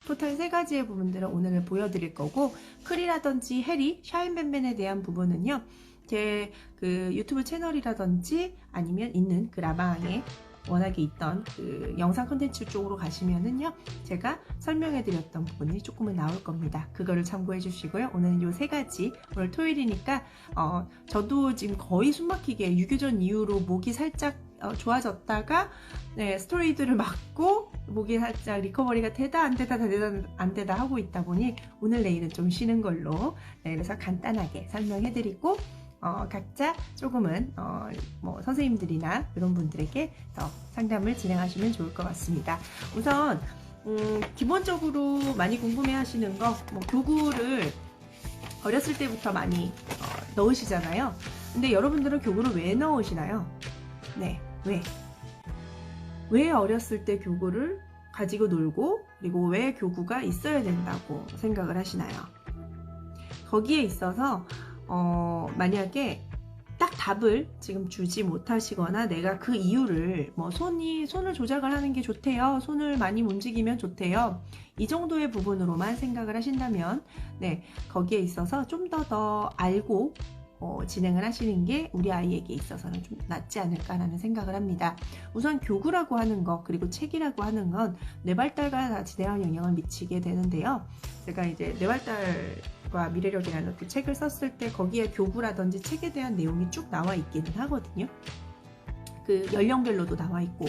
토탈 3가지의 부분들은 오늘 보여드릴 거고, 클이라든지 해리, 샤인밴밴에 대한 부분은요, 제 그 유튜브 채널이라든지 아니면 있는 그 라방에 워낙에 있던 그 영상 콘텐츠 쪽으로 가시면은요, 제가 설명해 드렸던 부분이 조금은 나올 겁니다. 그거를 참고해 주시고요. 오늘은 요 3가지, 오늘 토요일이니까 저도 지금 거의 숨막히게 유교전 이후로 목이 살짝 좋아졌다가 스테로이드를 맞고 목이 살짝 리커버리가 되다 안 되다 안 되다 하고 있다 보니 오늘 내일은 좀 쉬는 걸로, 그래서 간단하게 설명해 드리고, 각자 조금은 뭐 선생님들이나 이런 분들에게 더 상담을 진행하시면 좋을 것 같습니다. 우선 기본적으로 많이 궁금해 하시는 거, 뭐 교구를 어렸을 때부터 많이 넣으시잖아요. 근데 여러분들은 교구를 왜 넣으시나요? 네, 왜 어렸을 때 교구를 가지고 놀고, 그리고 왜 교구가 있어야 된다고 생각을 하시나요? 거기에 있어서 만약에 딱 답을 지금 주지 못하시거나 내가 그 이유를 뭐 손을 조작을 하는 게 좋대요, 손을 많이 움직이면 좋대요, 이 정도의 부분으로만 생각을 하신다면 거기에 있어서 좀 더 알고 진행을 하시는 게 우리 아이에게 있어서는 좀 낫지 않을까라는 생각을 합니다. 우선 교구라고 하는 것, 그리고 책이라고 하는 건 뇌발달과 다 지대한 영향을 미치게 되는데요. 제가 이제 뇌발달과 미래력이라는 그 책을 썼을 때 거기에 교구라든지 책에 대한 내용이 쭉 나와 있기는 하거든요. 그 연령별로도 나와 있고.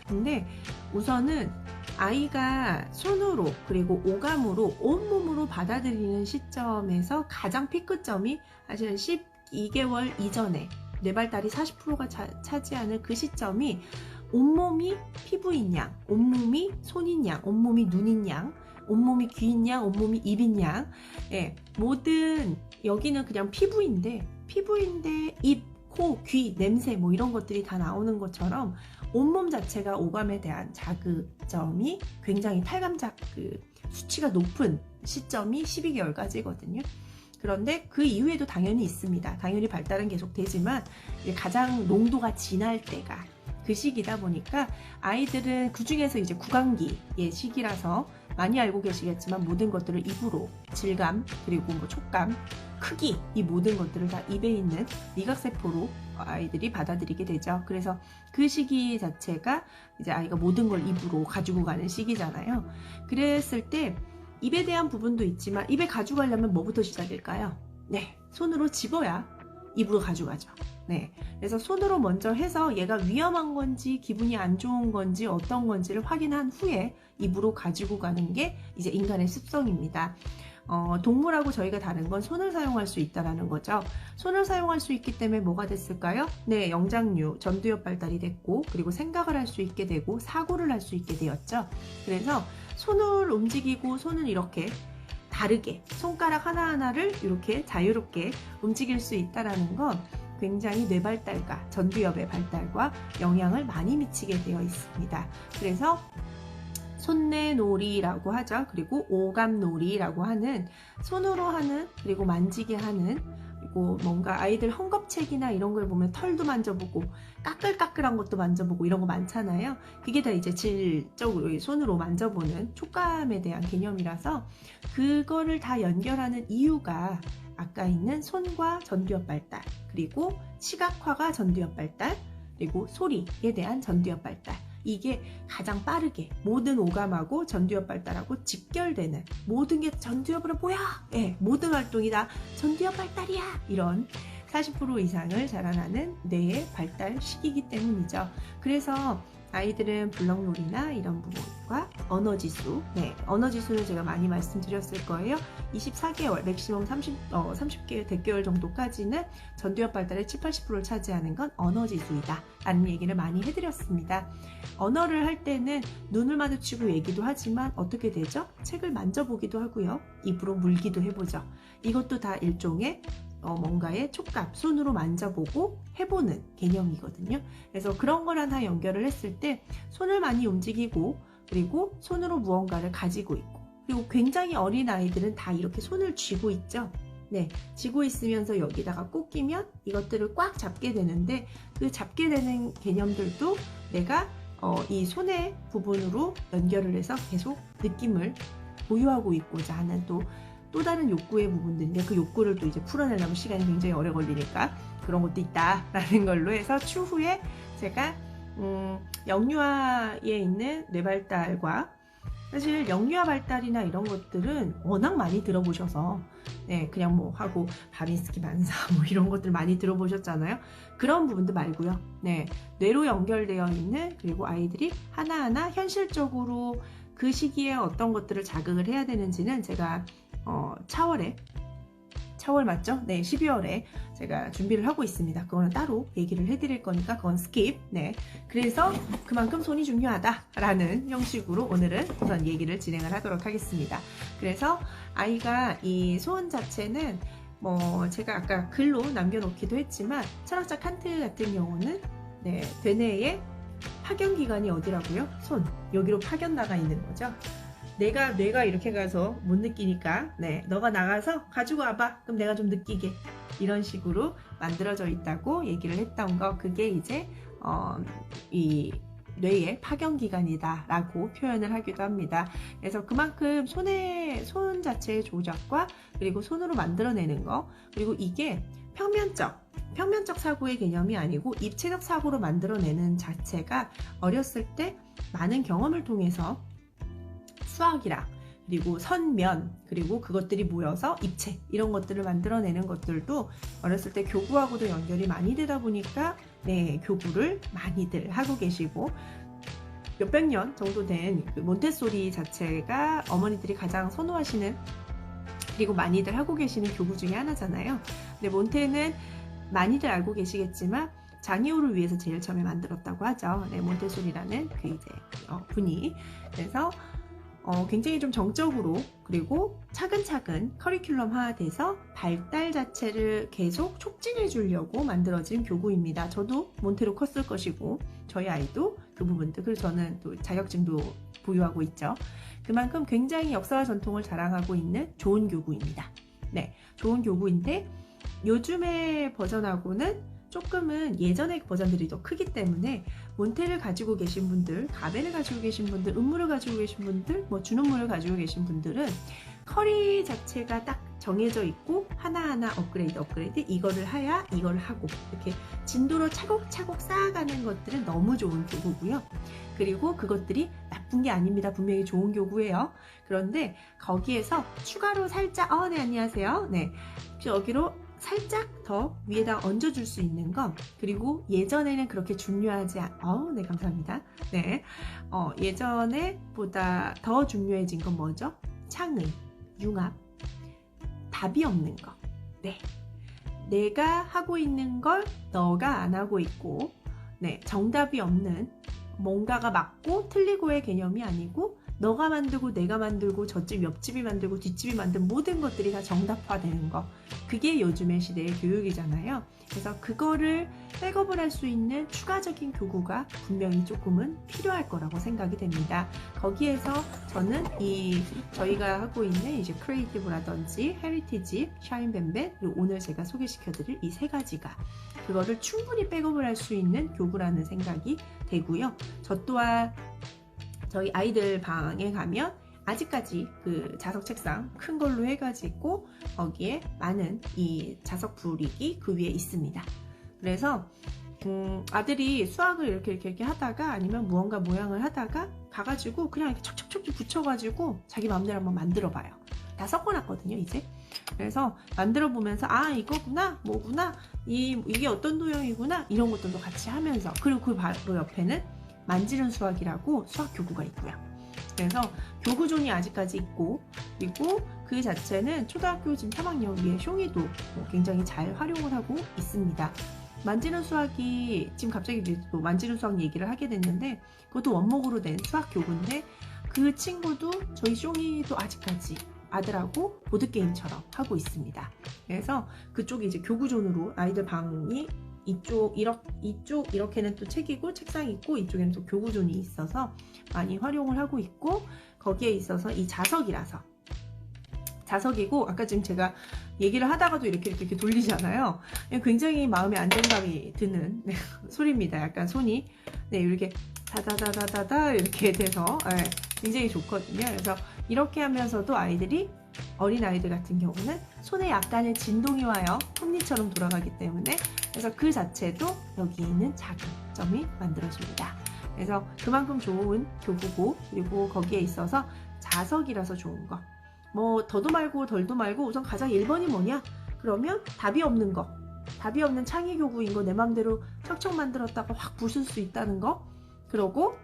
근데 우선은 아이가 손으로 그리고 오감으로 온몸으로 받아들이는 시점에서 가장 피크점이 사실은 12개월 이전에 뇌발달이 40%가 차지하는 그 시점이 온몸이 피부인 양, 온몸이 손인 양, 온몸이 눈인 양, 온몸이 귀인 양, 온몸이 입인 양, 모든, 여기는 그냥 피부인데 입, 코, 귀, 냄새 뭐 이런 것들이 다 나오는 것처럼 온몸 자체가 오감에 대한 자극점이 굉장히 그 수치가 높은 시점이 12개월까지거든요. 그런데 그 이후에도 당연히 있습니다. 당연히 발달은 계속 되지만 가장 농도가 진할 때가 그 시기다 보니까 아이들은 그 중에서 이제 구강기의 시기라서 많이 알고 계시겠지만 모든 것들을 입으로 질감, 그리고 뭐 촉감, 크기, 이 모든 것들을 다 입에 있는 미각세포로 아이들이 받아들이게 되죠. 그래서 그 시기 자체가 이제 아이가 모든 걸 입으로 가지고 가는 시기잖아요. 그랬을 때 입에 대한 부분도 있지만 입에 가져가려면 뭐부터 시작일까요? 손으로 집어야 입으로 가져가죠. 그래서 손으로 먼저 해서 얘가 위험한 건지 기분이 안 좋은 건지 어떤 건지를 확인한 후에 입으로 가지고 가는 게 이제 인간의 습성입니다. 동물하고 저희가 다른 건 손을 사용할 수 있다는 거죠. 손을 사용할 수 있기 때문에 뭐가 됐을까요? 영장류, 전두엽 발달이 됐고, 그리고 생각을 할 수 있게 되고, 사고를 할 수 있게 되었죠. 그래서 손을 움직이고, 손을 이렇게 다르게 손가락 하나하나를 이렇게 자유롭게 움직일 수 있다는 건 굉장히 뇌발달과 전두엽의 발달과 영향을 많이 미치게 되어 있습니다. 그래서 손내놀이라고 하죠. 그리고 오감놀이라고 하는, 손으로 하는, 그리고 만지게 하는, 그리고 뭔가 아이들 헝겊책이나 이런 걸 보면 털도 만져보고 까끌까끌한 것도 만져보고 이런 거 많잖아요. 그게 다 이제 질적으로 손으로 만져보는 촉감에 대한 개념이라서 그거를 다 연결하는 이유가 아까 있는 손과 전두엽 발달, 그리고 시각화가 전두엽 발달, 그리고 소리에 대한 전두엽 발달, 이게 가장 빠르게 모든 오감하고 전두엽 발달하고 직결되는, 모든 게 전두엽으로 뭐야? 모든 활동이 다 전두엽 발달이야! 이런 40% 이상을 자라나는 뇌의 발달 시기이기 때문이죠. 그래서 아이들은 블럭놀이나 이런 부분과 언어지수, 언어지수는 제가 많이 말씀드렸을 거예요. 24개월, 맥시멈 30개월, 100개월 정도까지는 전두엽 발달의 70~80%를 차지하는 건 언어지수이다 라는 얘기를 많이 해드렸습니다. 언어를 할 때는 눈을 마주치고 얘기도 하지만 어떻게 되죠? 책을 만져보기도 하고요. 입으로 물기도 해보죠. 이것도 다 일종의 뭔가의 촉감, 손으로 만져보고 해보는 개념이거든요. 그래서 그런 걸 하나 연결을 했을 때 손을 많이 움직이고, 그리고 손으로 무언가를 가지고 있고, 그리고 굉장히 어린 아이들은 다 이렇게 손을 쥐고 있죠. 쥐고 있으면서 여기다가 꼭 끼면 이것들을 꽉 잡게 되는데, 그 잡게 되는 개념들도 내가 이 손의 부분으로 연결을 해서 계속 느낌을 보유하고 있고자 하는 또 다른 욕구의 부분들인데, 그 욕구를 또 이제 풀어내려면 시간이 굉장히 오래 걸리니까 그런 것도 있다라는 걸로 해서 추후에 제가 영유아에 있는 뇌발달과, 사실 영유아 발달이나 이런 것들은 워낙 많이 들어보셔서 그냥 뭐 하고 바빈스키 반사 뭐 이런 것들 많이 들어보셨잖아요. 그런 부분도 말고요. 뇌로 연결되어 있는, 그리고 아이들이 하나하나 현실적으로 그 시기에 어떤 것들을 자극을 해야 되는지는 제가 차월 맞죠? 12월에 제가 준비를 하고 있습니다. 그거는 따로 얘기를 해드릴 거니까 그건 스킵. 그래서 그만큼 손이 중요하다라는 형식으로 오늘은 우선 얘기를 진행을 하도록 하겠습니다. 그래서 아이가 이 손 자체는 제가 아까 글로 남겨놓기도 했지만, 철학자 칸트 같은 경우는 되뇌의 파견기관이 어디라고요? 손. 여기로 파견 나가 있는 거죠. 뇌가 이렇게 가서 못 느끼니까 너가 나가서 가지고 와봐. 그럼 내가 좀 느끼게. 이런 식으로 만들어져 있다고 얘기를 했던 거, 그게 이제 이 뇌의 파견기관이다 라고 표현을 하기도 합니다. 그래서 그만큼 손 자체의 조작과, 그리고 손으로 만들어내는 거, 그리고 이게 평면적 사고의 개념이 아니고 입체적 사고로 만들어내는 자체가 어렸을 때 많은 경험을 통해서 수학이랑, 그리고 선면, 그리고 그것들이 모여서 입체, 이런 것들을 만들어내는 것들도 어렸을 때 교구하고도 연결이 많이 되다 보니까 교구를 많이들 하고 계시고, 몇백 년 정도 된 그 몬테소리 자체가 어머니들이 가장 선호하시는, 그리고 많이들 하고 계시는 교구 중에 하나잖아요. 근데 몬테는 많이들 알고 계시겠지만 장이호를 위해서 제일 처음에 만들었다고 하죠. 몬테소리라는 그 이제 분이. 그래서 굉장히 좀 정적으로, 그리고 차근차근 커리큘럼화돼서 발달 자체를 계속 촉진해 주려고 만들어진 교구입니다. 저도 몬테로 컸을 것이고 저희 아이도 그 부분들, 그리고 저는 또 자격증도 보유하고 있죠. 그만큼 굉장히 역사와 전통을 자랑하고 있는 좋은 교구입니다. 좋은 교구인데, 요즘의 버전하고는 조금은 예전의 버전들이 더 크기 때문에 몬테를 가지고 계신 분들, 가벨을 가지고 계신 분들, 음물을 가지고 계신 분들, 준음물을 가지고 계신 분들은 커리 자체가 딱 정해져 있고 하나하나 업그레이드 이거를 해야 이걸 하고, 이렇게 진도로 차곡차곡 쌓아가는 것들은 너무 좋은 교구고요. 그리고 그것들이 나쁜 게 아닙니다. 분명히 좋은 교구예요. 그런데 거기에서 추가로 살짝 네 안녕하세요. 여기로 살짝 더 위에다 얹어줄 수 있는 건, 그리고 예전에는 그렇게 중요하지 감사합니다. 예전에 보다 더 중요해진 건 뭐죠? 창의, 융합, 답이 없는 거. 내가 하고 있는 걸 너가 안 하고 있고, 정답이 없는, 뭔가가 맞고 틀리고의 개념이 아니고, 너가 만들고 내가 만들고 저집 옆집이 만들고 뒷집이 만든 모든 것들이 다 정답화되는 거, 그게 요즘의 시대의 교육이잖아요. 그래서 그거를 백업을 할 수 있는 추가적인 교구가 분명히 조금은 필요할 거라고 생각이 됩니다. 거기에서 저는 저희가 하고 있는 이제 크리에이티브라든지 헤리티지, 샤인뱀뱀, 그리고 오늘 제가 소개시켜드릴 이 세 가지가 그거를 충분히 백업을 할 수 있는 교구라는 생각이 되고요. 저 또한 저희 아이들 방에 가면 아직까지 그 자석 책상 큰 걸로 해가지고 거기에 많은 이 자석 브릭이 그 위에 있습니다. 그래서 아들이 수학을 이렇게 하다가, 아니면 무언가 모양을 하다가 가가지고 그냥 이렇게 척척척 붙여가지고 자기 마음대로 한번 만들어 봐요. 다 섞어놨거든요 이제. 그래서 만들어 보면서 이거구나, 뭐구나, 이게 어떤 도형이구나, 이런 것들도 같이 하면서, 그리고 그 바로 옆에는 만지는 수학이라고 수학 교구가 있고요. 그래서 교구존이 아직까지 있고, 그리고 그 자체는 초등학교 지금 3학년 위에 숑이도 굉장히 잘 활용을 하고 있습니다. 만지는 수학이 지금 갑자기 또 만지는 수학 얘기를 하게 됐는데, 그것도 원목으로 된 수학 교구인데, 그 친구도 저희 숑이도 아직까지 아들하고 보드게임처럼 하고 있습니다. 그래서 그쪽이 이제 교구존으로 아이들 방이 이쪽 이렇게는 또 책이고 책상이 있고, 이쪽에는 또 교구존이 있어서 많이 활용을 하고 있고, 거기에 있어서 이 자석이고, 아까 지금 제가 얘기를 하다가도 이렇게 돌리잖아요. 굉장히 마음에 안정감이 드는 소리입니다. 약간 손이 이렇게 다다다다다다 이렇게 돼서 굉장히 좋거든요. 그래서 이렇게 하면서도 아이들이, 어린 아이들 같은 경우는 손에 약간의 진동이 와요. 톱니처럼 돌아가기 때문에. 그래서 그 자체도 여기 있는 자극점이 만들어집니다. 그래서 그만큼 좋은 교구고, 그리고 거기에 있어서 자석이라서 좋은 거. 뭐 더도 말고 덜도 말고 우선 가장 1번이 뭐냐? 그러면 답이 없는 거. 답이 없는 창의 교구인 거 내 맘대로 척척 만들었다가 확 부술 수 있다는 거. 그러고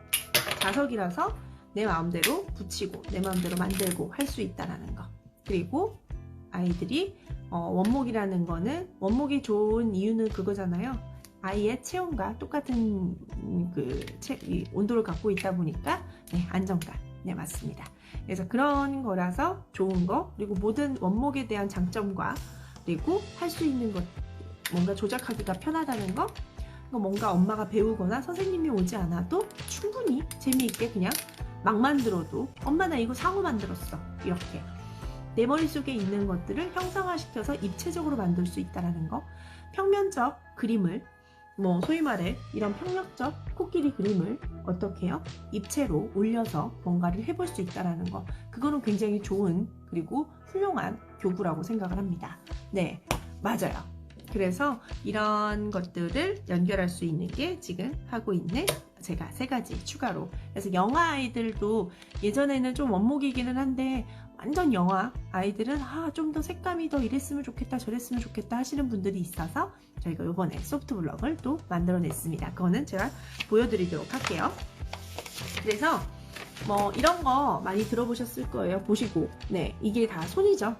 자석이라서 내 마음대로 붙이고 내 마음대로 만들고 할 수 있다는 거. 그리고 아이들이 원목이라는 거는, 원목이 좋은 이유는 그거잖아요. 아이의 체온과 똑같은 온도를 갖고 있다 보니까 안정감. 네, 맞습니다. 그래서 그런 거라서 좋은 거, 그리고 모든 원목에 대한 장점과, 그리고 할 수 있는 것, 뭔가 조작하기가 편하다는 거, 뭔가 엄마가 배우거나 선생님이 오지 않아도 충분히 재미있게 그냥 막 만들어도, 엄마 나 이거 상어 만들었어, 이렇게 내 머릿속에 있는 것들을 형상화시켜서 입체적으로 만들 수 있다는 거. 평면적 그림을, 뭐 소위 말해 이런 평력적 코끼리 그림을 어떻게 해요? 입체로 올려서 뭔가를 해볼 수 있다는 거. 그거는 굉장히 좋은, 그리고 훌륭한 교구라고 생각을 합니다. 네, 맞아요. 그래서 이런 것들을 연결할 수 있는 게 지금 하고 있는 제가 3가지 추가로. 그래서 영아 아이들도 예전에는 좀 원목이기는 한데, 완전 영아 아이들은 좀 더 색감이 더 이랬으면 좋겠다 저랬으면 좋겠다 하시는 분들이 있어서 저희가 이번에 소프트 블럭을 또 만들어냈습니다. 그거는 제가 보여드리도록 할게요. 그래서 뭐 이런 거 많이 들어보셨을 거예요. 보시고. 네, 이게 다 손이죠.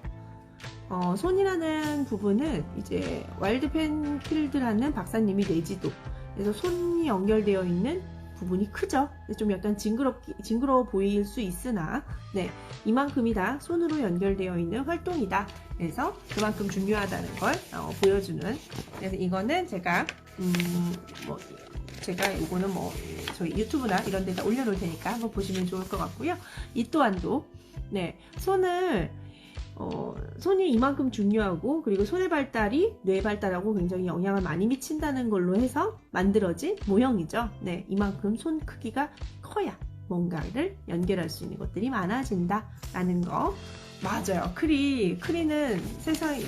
손이라는 부분은 이제 와일드 펜필드라는 박사님이 내지도, 그래서 손이 연결되어 있는 부분이 크죠. 좀 약간 징그러워 보일 수 있으나, 네, 이만큼이 다 손으로 연결되어 있는 활동이다. 그래서 그만큼 중요하다는 걸 보여주는. 그래서 이거는 제가 이거는 뭐 저희 유튜브나 이런 데다 올려놓을 테니까 한번 보시면 좋을 것 같고요. 이 또한도 손이 이만큼 중요하고, 그리고 손의 발달이 뇌 발달하고 굉장히 영향을 많이 미친다는 걸로 해서 만들어진 모형이죠. 네, 이만큼 손 크기가 커야 뭔가를 연결할 수 있는 것들이 많아진다라는 거. 맞아요. 크리는 세상에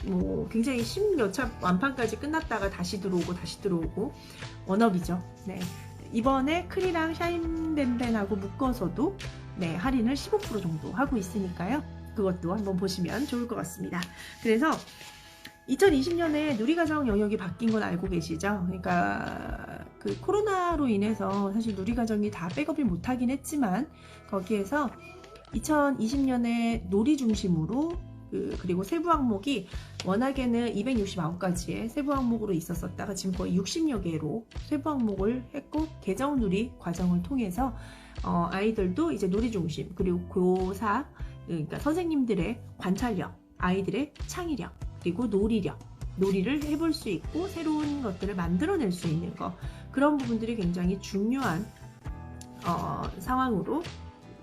뭐 굉장히 10여 차 완판까지 끝났다가 다시 들어오고 워너비죠. 네, 이번에 크리랑 샤인덴벤하고 묶어서도 할인을 15% 정도 하고 있으니까요. 그것도 한번 보시면 좋을 것 같습니다. 그래서 2020년에 누리과정 영역이 바뀐 건 알고 계시죠? 그러니까 그 코로나로 인해서 사실 누리과정이 다 백업을 못하긴 했지만, 거기에서 2020년에 놀이 중심으로 그리고 세부 항목이 워낙에는 269가지의 세부 항목으로 있었다가 지금 거의 60여 개로 세부 항목을 했고, 계정 누리 과정을 통해서 아이들도 이제 놀이 중심, 그리고 교사, 그러니까 선생님들의 관찰력, 아이들의 창의력, 그리고 놀이를 해볼 수 있고 새로운 것들을 만들어낼 수 있는 거, 그런 부분들이 굉장히 중요한 상황으로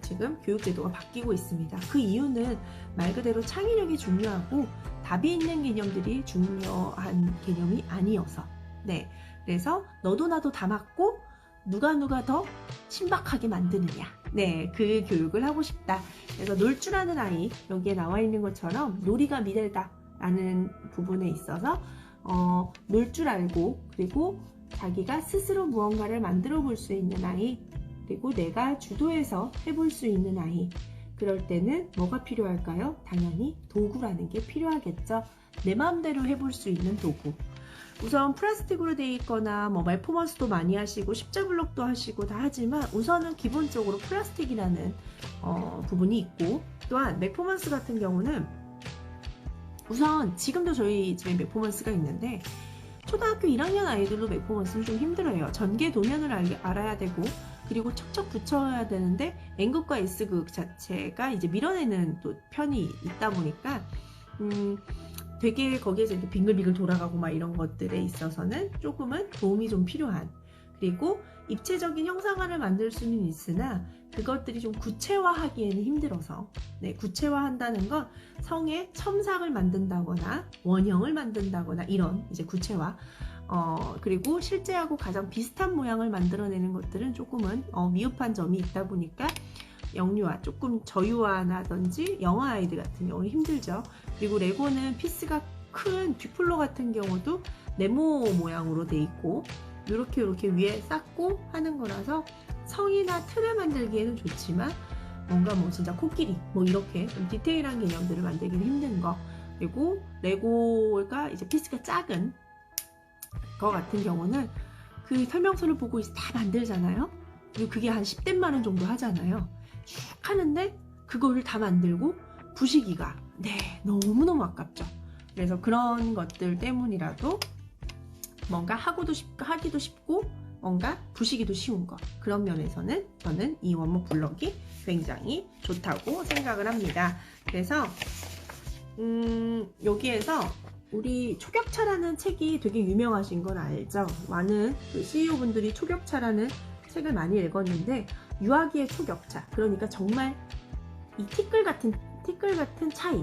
지금 교육제도가 바뀌고 있습니다. 그 이유는 말 그대로 창의력이 중요하고 답이 있는 개념들이 중요한 개념이 아니어서. 네, 그래서 너도 나도 다 맞고 누가 더 신박하게 만드느냐, 네, 그 교육을 하고 싶다. 그래서 놀 줄 아는 아이, 여기에 나와 있는 것처럼 놀이가 미래다 라는 부분에 있어서 놀 줄 알고, 그리고 자기가 스스로 무언가를 만들어 볼 수 있는 아이, 그리고 내가 주도해서 해볼 수 있는 아이, 그럴 때는 뭐가 필요할까요? 당연히 도구라는 게 필요하겠죠. 내 마음대로 해볼 수 있는 도구. 우선 플라스틱으로 되어 있거나 뭐 말포먼스도 많이 하시고 십자블록도 하시고 다 하지만, 우선은 기본적으로 플라스틱이라는 부분이 있고, 또한 맥포먼스 같은 경우는 우선 지금도 저희 집에 맥포먼스가 있는데, 초등학교 1학년 아이들도 맥포먼스는 좀 힘들어요. 전개 도면을 알아야 되고, 그리고 척척 붙여야 되는데 N극과 S극 자체가 이제 밀어내는 또 편이 있다 보니까 되게 거기에서 이렇게 빙글빙글 돌아가고 막 이런 것들에 있어서는 조금은 도움이 좀 필요한, 그리고 입체적인 형상화를 만들 수는 있으나 그것들이 좀 구체화하기에는 힘들어서, 네, 구체화한다는 건 성의 첨삭을 만든다거나 원형을 만든다거나 이런 이제 구체화, 그리고 실제하고 가장 비슷한 모양을 만들어내는 것들은 조금은 미흡한 점이 있다 보니까 영유아, 조금 저유아라든지 영아 아이들 같은 경우는 힘들죠. 그리고 레고는 피스가 큰 뒷플로 같은 경우도 네모 모양으로 돼 있고 이렇게 위에 쌓고 하는 거라서 성이나 틀을 만들기에는 좋지만 뭔가 뭐 진짜 코끼리 뭐 이렇게 좀 디테일한 개념들을 만들기는 힘든 거. 그리고 레고가 이제 피스가 작은 거 같은 경우는 그 설명서를 보고 이제 다 만들잖아요. 그리고 그게 한 10대만 원 정도 하잖아요. 쭉 하는데 그거를 다 만들고 부시기가 너무너무 아깝죠. 그래서 그런 것들 때문이라도 뭔가 하기도 쉽고 뭔가 부시기도 쉬운 거, 그런 면에서는 저는 이 원목 블럭이 굉장히 좋다고 생각을 합니다. 그래서 여기에서 우리 초격차라는 책이 되게 유명하신 건 알죠? 많은 그 CEO 분들이 초격차라는 책을 많이 읽었는데 유아기의 초격차, 그러니까 정말 이 티끌 같은 차이,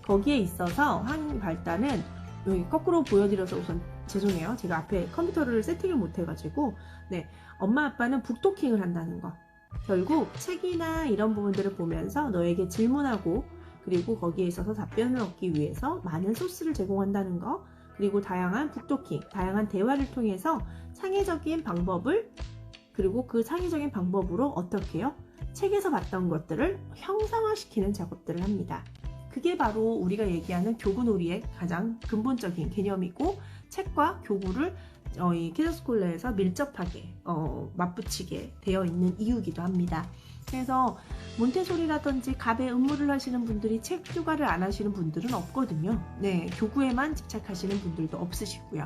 거기에 있어서 한 발단은 여기 거꾸로 보여드려서 우선 죄송해요. 제가 앞에 컴퓨터를 세팅을 못 해가지고 엄마 아빠는 북토킹을 한다는 거. 결국 책이나 이런 부분들을 보면서 너에게 질문하고 그리고 거기에 있어서 답변을 얻기 위해서 많은 소스를 제공한다는 거, 그리고 다양한 북토킹, 다양한 대화를 통해서 창의적인 방법을, 그리고 그 창의적인 방법으로 어떻게 해요? 책에서 봤던 것들을 형상화시키는 작업들을 합니다. 그게 바로 우리가 얘기하는 교구놀이의 가장 근본적인 개념이고, 책과 교구를 이 키즈스쿨러에서 밀접하게 맞붙이게 되어 있는 이유이기도 합니다. 그래서 몬테소리라든지 갑의 음모를 하시는 분들이 책 교과를 안 하시는 분들은 없거든요. 교구에만 집착하시는 분들도 없으시고요.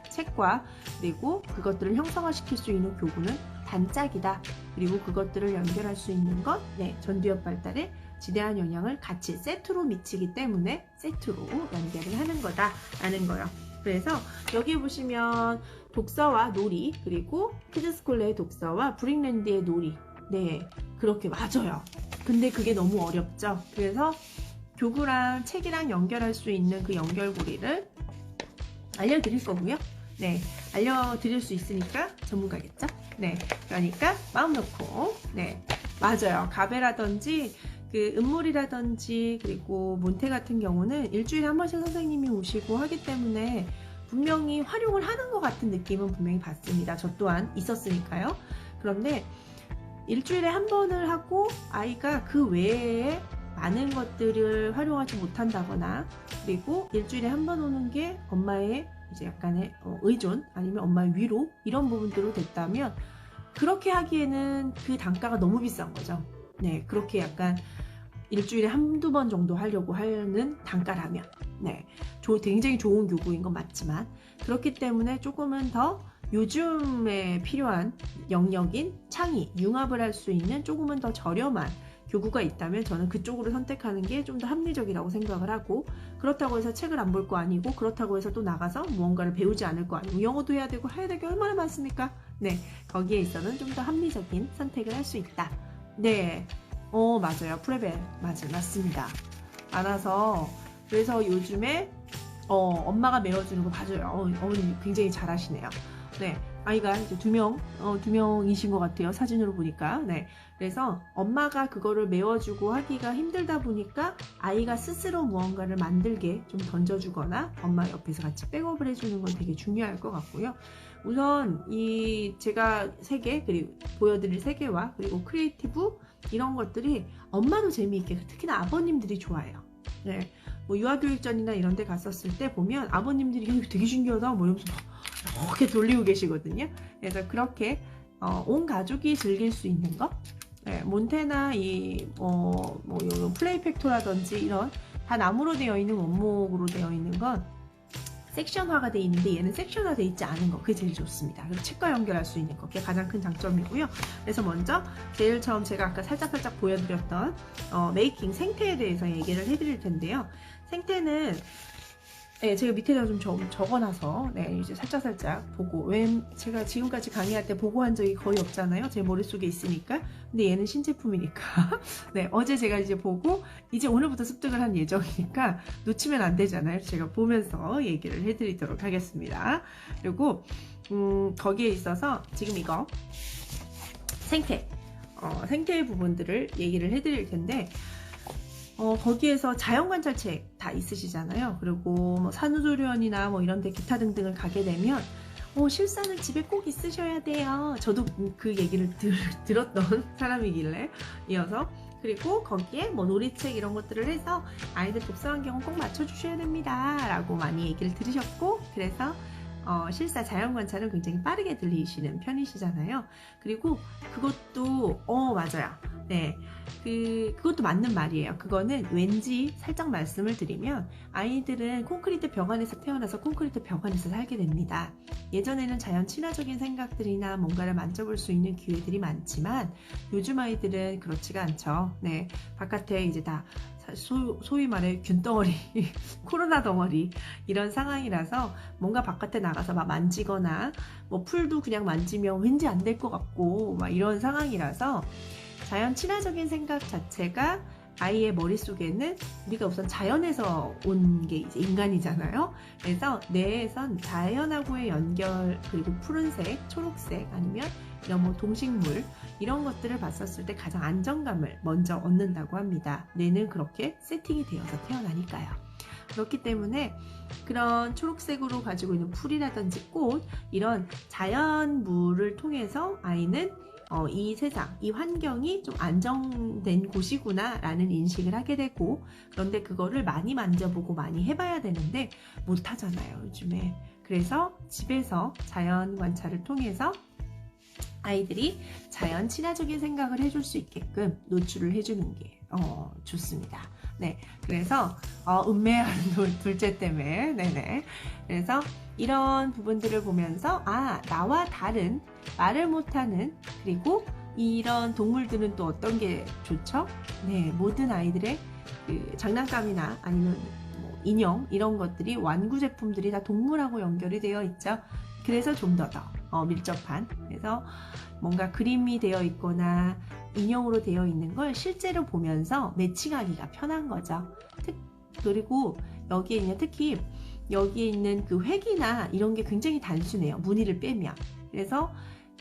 책과 그리고 그것들을 형상화시킬 수 있는 교구는 단짝이다. 그리고 그것들을 연결할 수 있는 것, 전두엽 발달에 지대한 영향을 같이 세트로 미치기 때문에 세트로 연결을 하는 거다라는 거예요. 그래서 여기 보시면 독서와 놀이, 그리고 키즈스쿨러의 독서와 브릭랜드의 놀이, 그렇게 맞아요. 근데 그게 너무 어렵죠. 그래서 교구랑 책이랑 연결할 수 있는 그 연결고리를 알려드릴 거고요. 알려드릴 수 있으니까 전문가겠죠. 그러니까 마음 놓고, 맞아요. 가베라든지 그 음몰이라든지 그리고 몬테 같은 경우는 일주일에 한 번씩 선생님이 오시고 하기 때문에 분명히 활용을 하는 것 같은 느낌은 분명히 받습니다. 저 또한 있었으니까요. 그런데 일주일에 한 번을 하고 아이가 그 외에 많은 것들을 활용하지 못한다거나, 그리고 일주일에 한 번 오는 게 엄마의 이제 약간의 의존 아니면 엄마의 위로, 이런 부분들로 됐다면 그렇게 하기에는 그 단가가 너무 비싼 거죠. 그렇게 약간 일주일에 한두 번 정도 하려고 하는 단가라면 굉장히 좋은 교구인 건 맞지만, 그렇기 때문에 조금은 더 요즘에 필요한 영역인 창의, 융합을 할 수 있는 조금은 더 저렴한 교구가 있다면 저는 그쪽으로 선택하는 게 좀 더 합리적이라고 생각을 하고, 그렇다고 해서 책을 안 볼 거 아니고, 그렇다고 해서 또 나가서 무언가를 배우지 않을 거 아니고, 영어도 해야 되고 해야 될 게 얼마나 많습니까? 거기에 있어서는 좀 더 합리적인 선택을 할 수 있다. 맞아요. 프레벨 맞습니다. 많아서, 그래서 요즘에 엄마가 메워주는 거 봐줘요. 어머니 굉장히 잘하시네요. 아이가 이제 두 명이신 것 같아요. 사진으로 보니까. 그래서 엄마가 그거를 메워주고 하기가 힘들다 보니까 아이가 스스로 무언가를 만들게 좀 던져주거나 엄마 옆에서 같이 백업을 해주는 건 되게 중요할 것 같고요. 우선 제가 3개, 그리고 보여드릴 3개와 그리고 크리에이티브, 이런 것들이 엄마도 재미있게, 특히나 아버님들이 좋아해요. 뭐 유아교육전이나 이런 데 갔었을 때 보면 아버님들이 이거 되게 신기하다 뭐 이러면서 이렇게 돌리고 계시거든요. 그래서 그렇게 온 가족이 즐길 수 있는 것, 몬테나 뭐 플레이팩토라든지 이런 다 나무로 되어 있는 원목으로 되어 있는 건 섹션화가 되어 있는데 얘는 섹션화 되어 있지 않은 거, 그게 제일 좋습니다. 그래서 책과 연결할 수 있는 거, 그게 가장 큰 장점이고요. 그래서 먼저 제일 처음 제가 아까 살짝 보여드렸던 메이킹 생태에 대해서 얘기를 해드릴 텐데요. 생태는 제가 밑에다 좀 적어놔서 이제 살짝 보고, 왜 제가 지금까지 강의할 때 보고 한 적이 거의 없잖아요. 제 머릿속에 있으니까. 근데 얘는 신제품이니까 어제 제가 이제 보고 이제 오늘부터 습득을 한 예정이니까 놓치면 안 되잖아요. 제가 보면서 얘기를 해드리도록 하겠습니다. 그리고 거기에 있어서 지금 이거 생태 생태의 부분들을 얘기를 해드릴 텐데, 거기에서 자연관찰책 다 있으시잖아요. 그리고 뭐 산후조리원이나 뭐 이런 데 기타 등등을 가게 되면 실사는 집에 꼭 있으셔야 돼요. 저도 그 얘기를 들었던 사람이길래 이어서, 그리고 거기에 뭐 놀이책 이런 것들을 해서 아이들 독서 환경은 꼭 맞춰주셔야 됩니다 라고 많이 얘기를 들으셨고, 그래서 실사 자연관찰은 굉장히 빠르게 들리시는 편이시잖아요. 그리고 그것도 맞아요. 네, 그것도 맞는 말이에요. 그거는 왠지 살짝 말씀을 드리면, 아이들은 콘크리트 벽 안에서 태어나서 콘크리트 벽 안에서 살게 됩니다. 예전에는 자연 친화적인 생각들이나 뭔가를 만져볼 수 있는 기회들이 많지만 요즘 아이들은 그렇지가 않죠. 네, 바깥에 이제 다 소위 말해 균덩어리, 코로나 덩어리 이런 상황이라서 뭔가 바깥에 나가서 막 만지거나 뭐 풀도 그냥 만지면 왠지 안 될 것 같고 막 이런 상황이라서, 자연 친화적인 생각 자체가 아이의 머릿속에는, 우리가 우선 자연에서 온 게 이제 인간이잖아요. 그래서 뇌에선 자연하고의 연결, 그리고 푸른색, 초록색, 아니면 이런 뭐 동식물 이런 것들을 봤었을 때 가장 안정감을 먼저 얻는다고 합니다. 뇌는 그렇게 세팅이 되어서 태어나니까요. 그렇기 때문에 그런 초록색으로 가지고 있는 풀이라든지 꽃, 이런 자연물을 통해서 아이는 이 세상, 이 환경이 좀 안정된 곳이구나 라는 인식을 하게 되고, 그런데 그거를 많이 만져보고 많이 해봐야 되는데 못하잖아요, 요즘에. 그래서 집에서 자연 관찰을 통해서 아이들이 자연 친화적인 생각을 해줄 수 있게끔 노출을 해주는 게 좋습니다. 네, 그래서 음매한 둘째 때문에, 네네. 그래서 이런 부분들을 보면서 나와 다른, 말을 못하는, 그리고 이런 동물들은 또 어떤 게 좋죠? 네, 모든 아이들의 그 장난감이나 아니면 뭐 인형 이런 것들이, 완구 제품들이 다 동물하고 연결이 되어 있죠. 그래서 좀 더 밀접한, 그래서 뭔가 그림이 되어 있거나 인형으로 되어 있는 걸 실제로 보면서 매칭하기가 편한 거죠. 그리고 여기에 있는, 특히 여기에 있는 그 획이나 이런 게 굉장히 단순해요, 무늬를 빼면. 그래서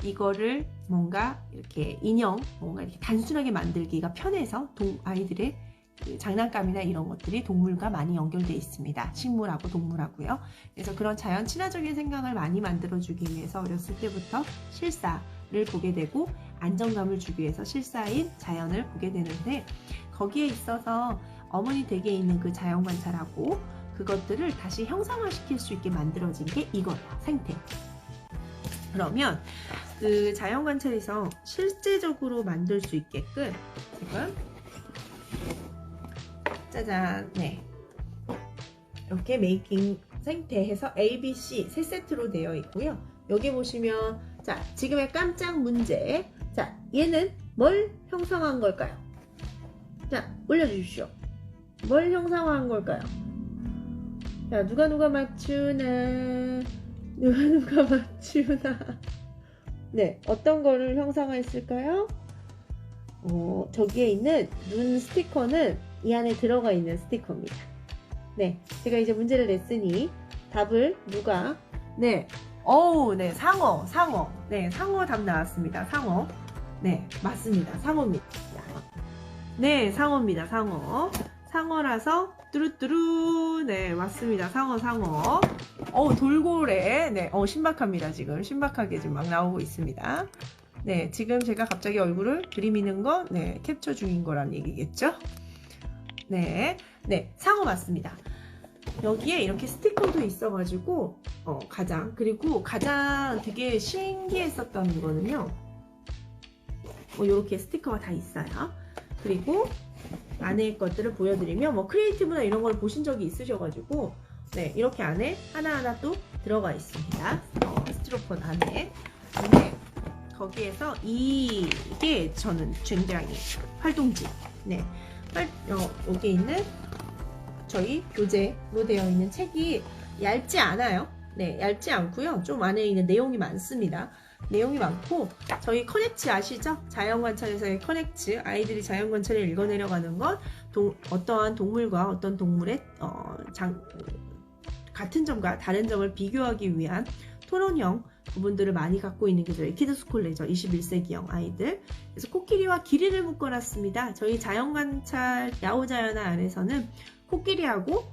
이거를 뭔가 이렇게 인형, 뭔가 이렇게 단순하게 만들기가 편해서 아이들의 그 장난감이나 이런 것들이 동물과 많이 연결되어 있습니다. 식물하고 동물하고요. 그래서 그런 자연 친화적인 생각을 많이 만들어주기 위해서 어렸을 때부터 실사를 보게 되고, 안정감을 주기 위해서 실사인 자연을 보게 되는데, 거기에 있어서 어머니 댁에 있는 그 자연 관찰하고 그것들을 다시 형상화시킬 수 있게 만들어진 게 이거예요, 생태. 그러면 그 자연 관찰에서 실제적으로 만들 수 있게끔 지금 짜잔, 네, 이렇게 메이킹 생태해서 ABC 세 세트로 되어 있고요. 여기 보시면, 자, 지금의 깜짝 문제. 자, 얘는 뭘 형상화한 걸까요? 자, 올려주십시오. 뭘 형상화한 걸까요? 자, 누가 맞추나? 누가 맞추나? 네, 어떤 거를 형상화했을까요? 저기에 있는 눈 스티커는 이 안에 들어가 있는 스티커입니다. 네, 제가 이제 문제를 냈으니 답을 누가, 네, 네, 상어. 네, 상어 답 나왔습니다. 상어. 네, 맞습니다. 상어입니다. 네, 상어입니다. 상어라서 뚜루뚜루. 네, 맞습니다. 상어. 돌고래. 네, 신박합니다. 지금 신박하게 지금 막 나오고 있습니다. 네, 지금 제가 갑자기 얼굴을 들이미는 거, 네, 캡처 중인 거란 얘기겠죠? 네, 상어 맞습니다. 여기에 이렇게 스티커도 있어가지고 그리고 가장 되게 신기했었던 거는요, 이렇게 스티커가 다 있어요. 그리고 안에 것들을 보여드리면, 뭐 크리에이티브나 이런 걸 보신 적이 있으셔가지고, 네, 이렇게 안에 하나하나 또 들어가 있습니다. 스티로폼 안에. 근데 거기에서 이게 저는 굉장히 활동지. 네, 여기 있는 저희 교재로 되어 있는 책이 얇지 않아요. 네, 얇지 않고요. 좀 안에 있는 내용이 많습니다. 내용이 많고, 저희 커넥츠 아시죠? 자연관찰에서의 커넥츠, 아이들이 자연관찰을 읽어내려가는 건 어떠한 동물과 어떤 동물의 같은 점과 다른 점을 비교하기 위한 토론형 부분들을 많이 갖고 있는 게 저희 키드스콜레죠. 21세기형 아이들. 그래서 코끼리와 길이를 묶어놨습니다. 저희 자연관찰 야호자연화 안에서는 코끼리하고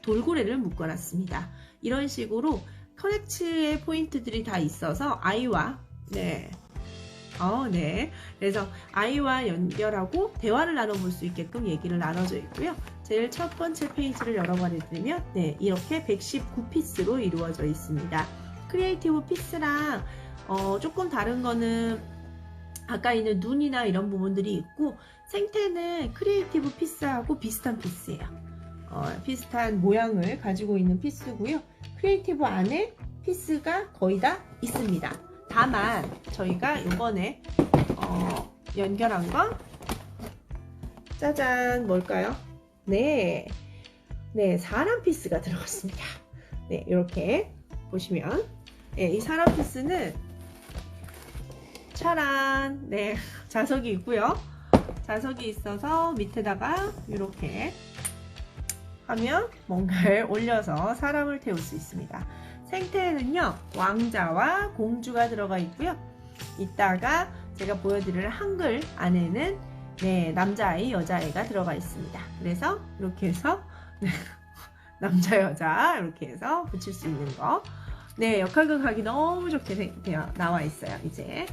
돌고래를 묶어놨습니다. 이런 식으로 커넥츠의 포인트들이 다 있어서 아이와 그래서 아이와 연결하고 대화를 나눠볼 수 있게끔 얘기를 나눠져 있고요. 제일 첫 번째 페이지를 열어봐 드리면 이렇게 119피스로 이루어져 있습니다. 크리에이티브 피스랑 조금 다른 거는 아까 있는 눈이나 이런 부분들이 있고, 생태는 크리에이티브 피스하고 비슷한 피스예요. 비슷한 모양을 가지고 있는 피스고요. 크리에이티브 안에 피스가 거의 다 있습니다. 다만 저희가 이번에 연결한 건 짜잔, 뭘까요? 사람 피스가 들어갔습니다. 이렇게 보시면 이 사람 피스는 차란 자석이 있고요. 자석이 있어서 밑에다가 이렇게 하면 뭔가를 올려서 사람을 태울 수 있습니다. 생태에는요, 왕자와 공주가 들어가 있고요. 이따가 제가 보여드릴 한글 안에는 남자아이, 여자아이가 들어가 있습니다. 그래서 이렇게 해서 남자, 여자 이렇게 해서 붙일 수 있는 거. 역할극하기 너무 좋게 나와 있어요. 이제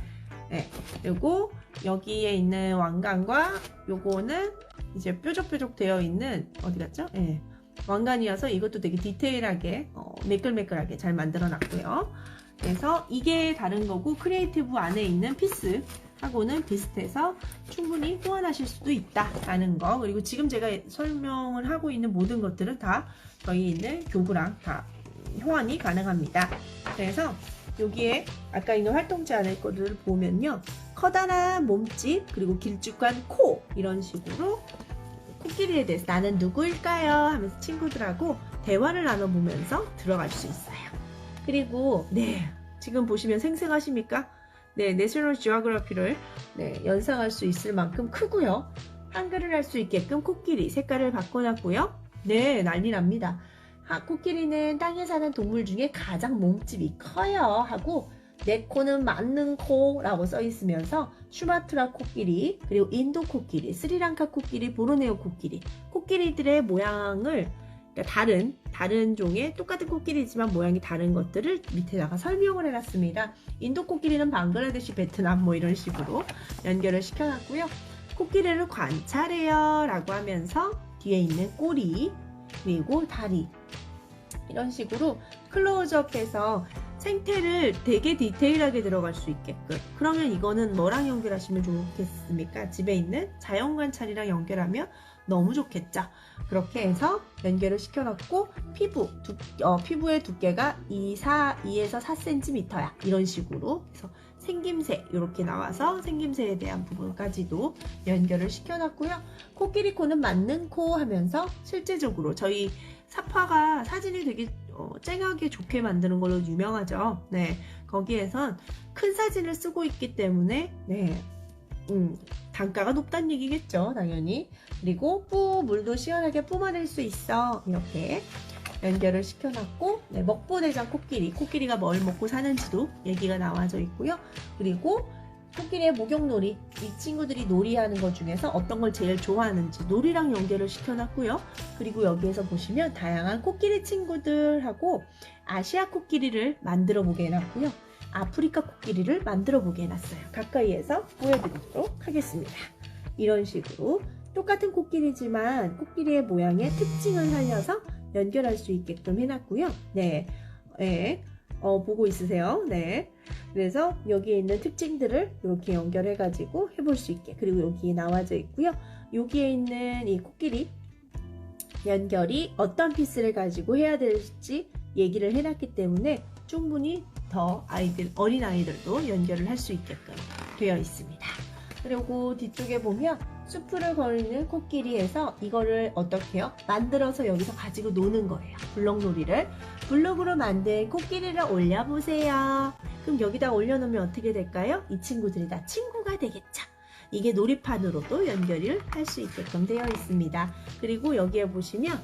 그리고 여기에 있는 왕관과 요거는 이제 뾰족뾰족 되어 있는, 어디 갔죠? 왕관이어서 이것도 되게 디테일하게 매끌매끌하게 잘 만들어 놨고요. 그래서 이게 다른 거고, 크리에이티브 안에 있는 피스하고는 비슷해서 충분히 호환하실 수도 있다라는 거. 그리고 지금 제가 설명을 하고 있는 모든 것들은 다 저희 있는 교구랑 다 호환이 가능합니다. 그래서 여기에 아까 있는 활동체 안에 거를 보면요, 커다란 몸집, 그리고 길쭉한 코, 이런 식으로 코끼리에 대해서 나는 누구일까요? 하면서 친구들하고 대화를 나눠보면서 들어갈 수 있어요. 그리고 지금 보시면 생생하십니까? 내셔널 지오그래피를 연상할 수 있을 만큼 크고요. 한글을 할 수 있게끔 코끼리 색깔을 바꿔놨고요. 난리 납니다. 코끼리는 땅에 사는 동물 중에 가장 몸집이 커요 하고, 내 코는 맞는 코라고 써 있으면서 슈마트라 코끼리, 그리고 인도 코끼리, 스리랑카 코끼리, 보르네오 코끼리, 코끼리들의 모양을, 그러니까 다른 종의 똑같은 코끼리지만 모양이 다른 것들을 밑에다가 설명을 해놨습니다. 인도 코끼리는 방글라데시, 베트남 이런 식으로 연결을 시켜놨고요. 코끼리를 관찰해요 라고 하면서 뒤에 있는 꼬리, 그리고 다리, 이런 식으로 클로즈업해서 생태를 되게 디테일하게 들어갈 수 있게끔. 그러면 이거는 뭐랑 연결하시면 좋겠습니까? 집에 있는 자연관찰이랑 연결하면 너무 좋겠죠. 그렇게 해서 연결을 시켜놨고, 피부의 두께가 2에서 4cm야 이런 식으로 해서 생김새 이렇게 나와서 생김새에 대한 부분까지도 연결을 시켜놨고요. 코끼리 코는 맞는 코 하면서 실제적으로 저희 사파가 사진이 되게 쨍하게 좋게 만드는 걸로 유명하죠. 거기에선 큰 사진을 쓰고 있기 때문에 단가가 높다는 얘기겠죠, 당연히. 그리고 물도 시원하게 뿜어낼 수 있어, 이렇게 연결을 시켜놨고, 먹보대장 코끼리가 뭘 먹고 사는지도 얘기가 나와져 있고요. 그리고 코끼리의 목욕놀이, 이 친구들이 놀이하는 것 중에서 어떤 걸 제일 좋아하는지 놀이랑 연결을 시켜놨고요. 그리고 여기에서 보시면 다양한 코끼리 친구들하고 아시아 코끼리를 만들어 보게 해놨고요. 아프리카 코끼리를 만들어 보게 해놨어요. 가까이에서 보여드리도록 하겠습니다. 이런 식으로 똑같은 코끼리지만 코끼리의 모양의 특징을 살려서 연결할 수 있게끔 해놨고요. 보고 있으세요. 그래서 여기에 있는 특징들을 이렇게 연결해 가지고 해볼 수 있게, 그리고 여기에 나와져 있고요. 여기에 있는 이 코끼리 연결이 어떤 피스를 가지고 해야 될지 얘기를 해놨기 때문에 충분히 더 어린 아이들도 연결을 할 수 있게끔 되어 있습니다. 그리고 뒤쪽에 보면 수프를 거리는 코끼리에서 이거를 어떻게 해요? 만들어서 여기서 가지고 노는 거예요. 블록놀이를. 블록으로 만든 코끼리를 올려보세요. 그럼 여기다 올려놓으면 어떻게 될까요? 이 친구들이 다 친구가 되겠죠. 이게 놀이판으로도 연결을 할 수 있게끔 되어 있습니다. 그리고 여기에 보시면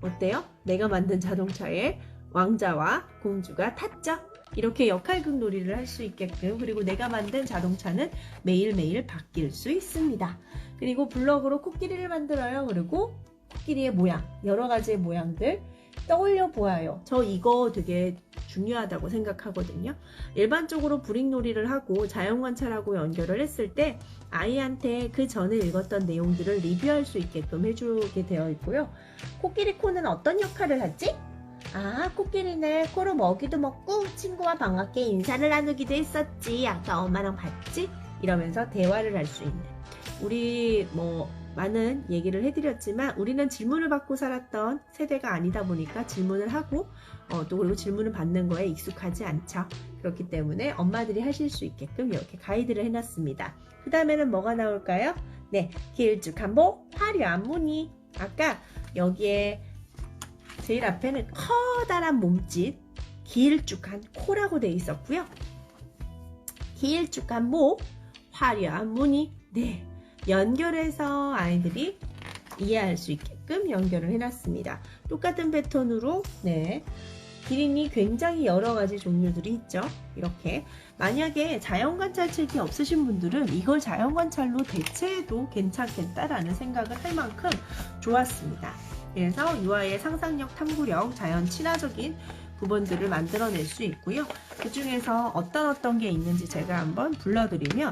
어때요? 내가 만든 자동차에 왕자와 공주가 탔죠. 이렇게 역할극 놀이를 할 수 있게끔, 그리고 내가 만든 자동차는 매일매일 바뀔 수 있습니다. 그리고 블럭으로 코끼리를 만들어요. 그리고 코끼리의 모양, 여러 가지의 모양들 떠올려 보아요. 저 이거 되게 중요하다고 생각하거든요. 일반적으로 브릭놀이를 하고 자연관찰하고 연결을 했을 때 아이한테 그 전에 읽었던 내용들을 리뷰할 수 있게끔 해주게 되어 있고요. 코끼리 코는 어떤 역할을 하지? 아, 코끼리는 코로 먹이도 먹고 친구와 반갑게 인사를 나누기도 했었지. 아까 엄마랑 봤지? 이러면서 대화를 할 수 있는, 우리 많은 얘기를 해드렸지만 우리는 질문을 받고 살았던 세대가 아니다 보니까 질문을 하고 또 그리고 질문을 받는 거에 익숙하지 않죠. 그렇기 때문에 엄마들이 하실 수 있게끔 이렇게 가이드를 해놨습니다. 그 다음에는 뭐가 나올까요? 네, 길쭉한 목, 화려한 무늬. 아까 여기에 제일 앞에는 커다란 몸짓, 길쭉한 코라고 되어 있었고요. 길쭉한 목, 화려한 무늬. 네, 연결해서 아이들이 이해할 수 있게끔 연결을 해놨습니다. 똑같은 패턴으로, 네, 기린이 굉장히 여러 가지 종류들이 있죠. 이렇게 만약에 자연관찰책이 없으신 분들은 이걸 자연관찰로 대체해도 괜찮겠다라는 생각을 할 만큼 좋았습니다. 그래서 유아의 상상력, 탐구력, 자연 친화적인 부분들을 만들어낼 수 있고요. 그 중에서 어떤 게 있는지 제가 한번 불러드리면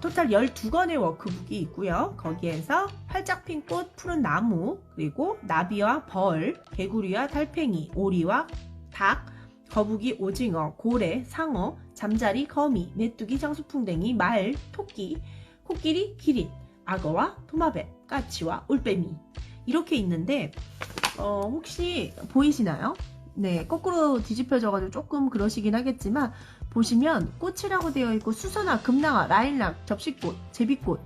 토탈 12권의 워크북이 있고요. 거기에서 활짝 핀 꽃, 푸른 나무, 그리고 나비와 벌, 개구리와 달팽이, 오리와 닭, 거북이, 오징어, 고래, 상어, 잠자리, 거미, 메뚜기, 장수풍뎅이, 말, 토끼, 코끼리, 기린, 악어와 도마뱀, 까치와 올빼미, 이렇게 있는데 혹시 보이시나요? 네, 거꾸로 뒤집혀져가지고 조금 그러시긴 하겠지만 보시면 꽃이라고 되어 있고 수선화, 금낭화, 라일락, 접시꽃, 제비꽃,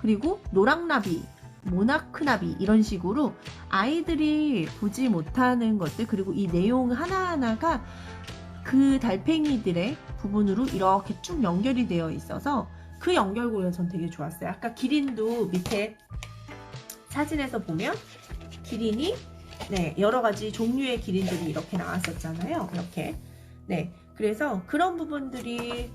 그리고 노랑나비, 모나크나비, 이런 식으로 아이들이 보지 못하는 것들, 그리고 이 내용 하나하나가 그 달팽이들의 부분으로 이렇게 쭉 연결이 되어 있어서 그 연결고리가 전 되게 좋았어요. 아까 기린도 밑에 사진에서 보면 기린이, 네, 여러 가지 종류의 기린들이 이렇게 나왔었잖아요. 이렇게. 네. 그래서 그런 부분들이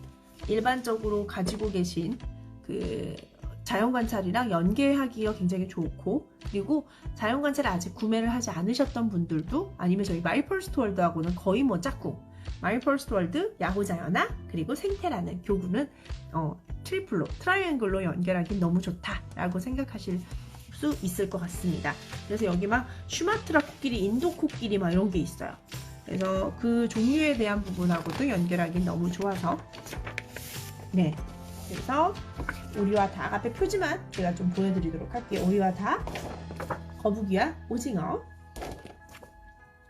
일반적으로 가지고 계신 그 자연관찰이랑 연계하기가 굉장히 좋고, 그리고 자연관찰을 아직 구매를 하지 않으셨던 분들도, 아니면 저희 마이퍼스트월드하고는 거의 짝꿍, 마이퍼스트월드, 야호자연아, 그리고 생태라는 교구는 트리플로, 트라이앵글로 연결하기 너무 좋다라고 생각하실 수 있을 것 같습니다. 그래서 여기 막 슈마트라 코끼리, 인도 코끼리 막 이런 게 있어요. 그래서 그 종류에 대한 부분하고도 연결하기 너무 좋아서, 네, 그래서 오리와 닭, 앞에 표지만 제가 좀 보여드리도록 할게요. 오리와 닭, 거북이와 오징어,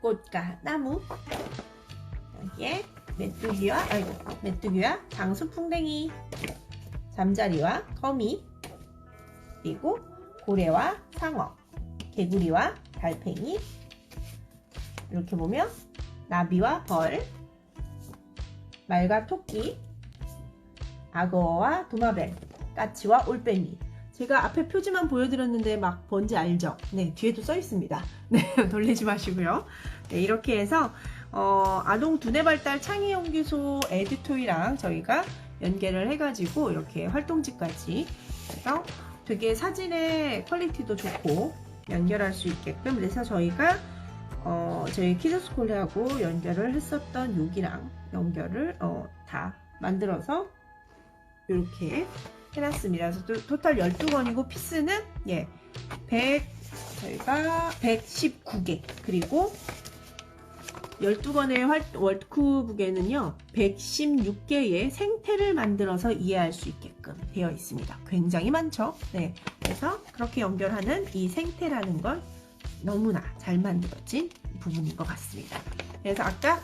꽃과 나무, 여기에 메뚜기와 장수풍뎅이, 잠자리와 거미, 그리고 고래와 상어, 개구리와 달팽이, 이렇게 보면 나비와 벌, 말과 토끼, 악어와 도마뱀, 까치와 올빼미. 제가 앞에 표지만 보여드렸는데 막 뭔지 알죠? 네, 뒤에도 써 있습니다. 네, 놀리지 마시고요. 네, 이렇게 해서 아동 두뇌 발달 창의연구소 에듀토이랑 저희가 연계를 해가지고 이렇게 활동지까지 해서 되게 사진의 퀄리티도 좋고 연결할 수 있게끔, 그래서 저희가 저희 키즈스콜레하고 연결을 했었던 여기랑 연결을 다 만들어서 이렇게 해놨습니다. 그래서 토탈 12권이고 피스는 저희가 119개, 그리고 12권의 워크북에는요 116개의 생태를 만들어서 이해할 수 있게끔 되어 있습니다. 굉장히 많죠? 네, 그래서 그렇게 연결하는 이 생태라는 건 너무나 잘 만들어진 부분인 것 같습니다. 그래서 아까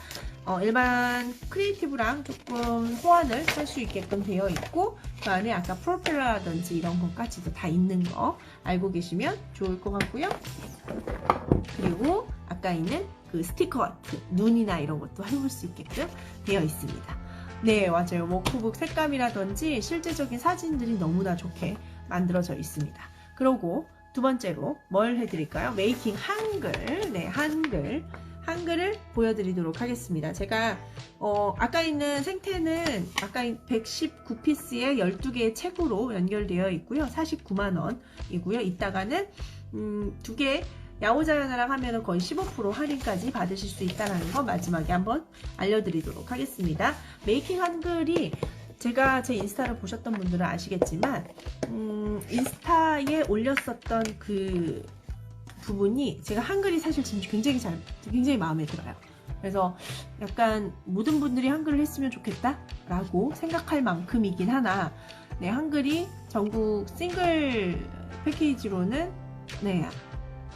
일반 크리에이티브랑 조금 호환을 할 수 있게끔 되어 있고, 그 안에 아까 프로펠러라든지 이런 것까지도 다 있는 거 알고 계시면 좋을 것 같고요. 그리고 아까 있는 그 스티커 같은 눈이나 이런 것도 해볼 수 있게끔 되어 있습니다. 네, 맞아요. 워크북 색감이라든지 실제적인 사진들이 너무나 좋게 만들어져 있습니다. 그리고 두 번째로 뭘 해드릴까요? 메이킹 한글. 네, 한글을 보여드리도록 하겠습니다. 제가 아까 있는 생태는 아까 119피스에 12개의 책으로 연결되어 있고요. 49만원이고요. 이따가는 2개 야호자연아랑 하면은 거의 15% 할인까지 받으실 수 있다는 거 마지막에 한번 알려드리도록 하겠습니다. 메이킹 한글이 제가 제 인스타를 보셨던 분들은 아시겠지만 인스타에 올렸었던 그 부분이 제가 한글이 사실 지금 굉장히 마음에 들어요. 그래서 약간 모든 분들이 한글을 했으면 좋겠다 라고 생각할 만큼이긴 하나, 네, 한글이 전국 싱글 패키지로는 네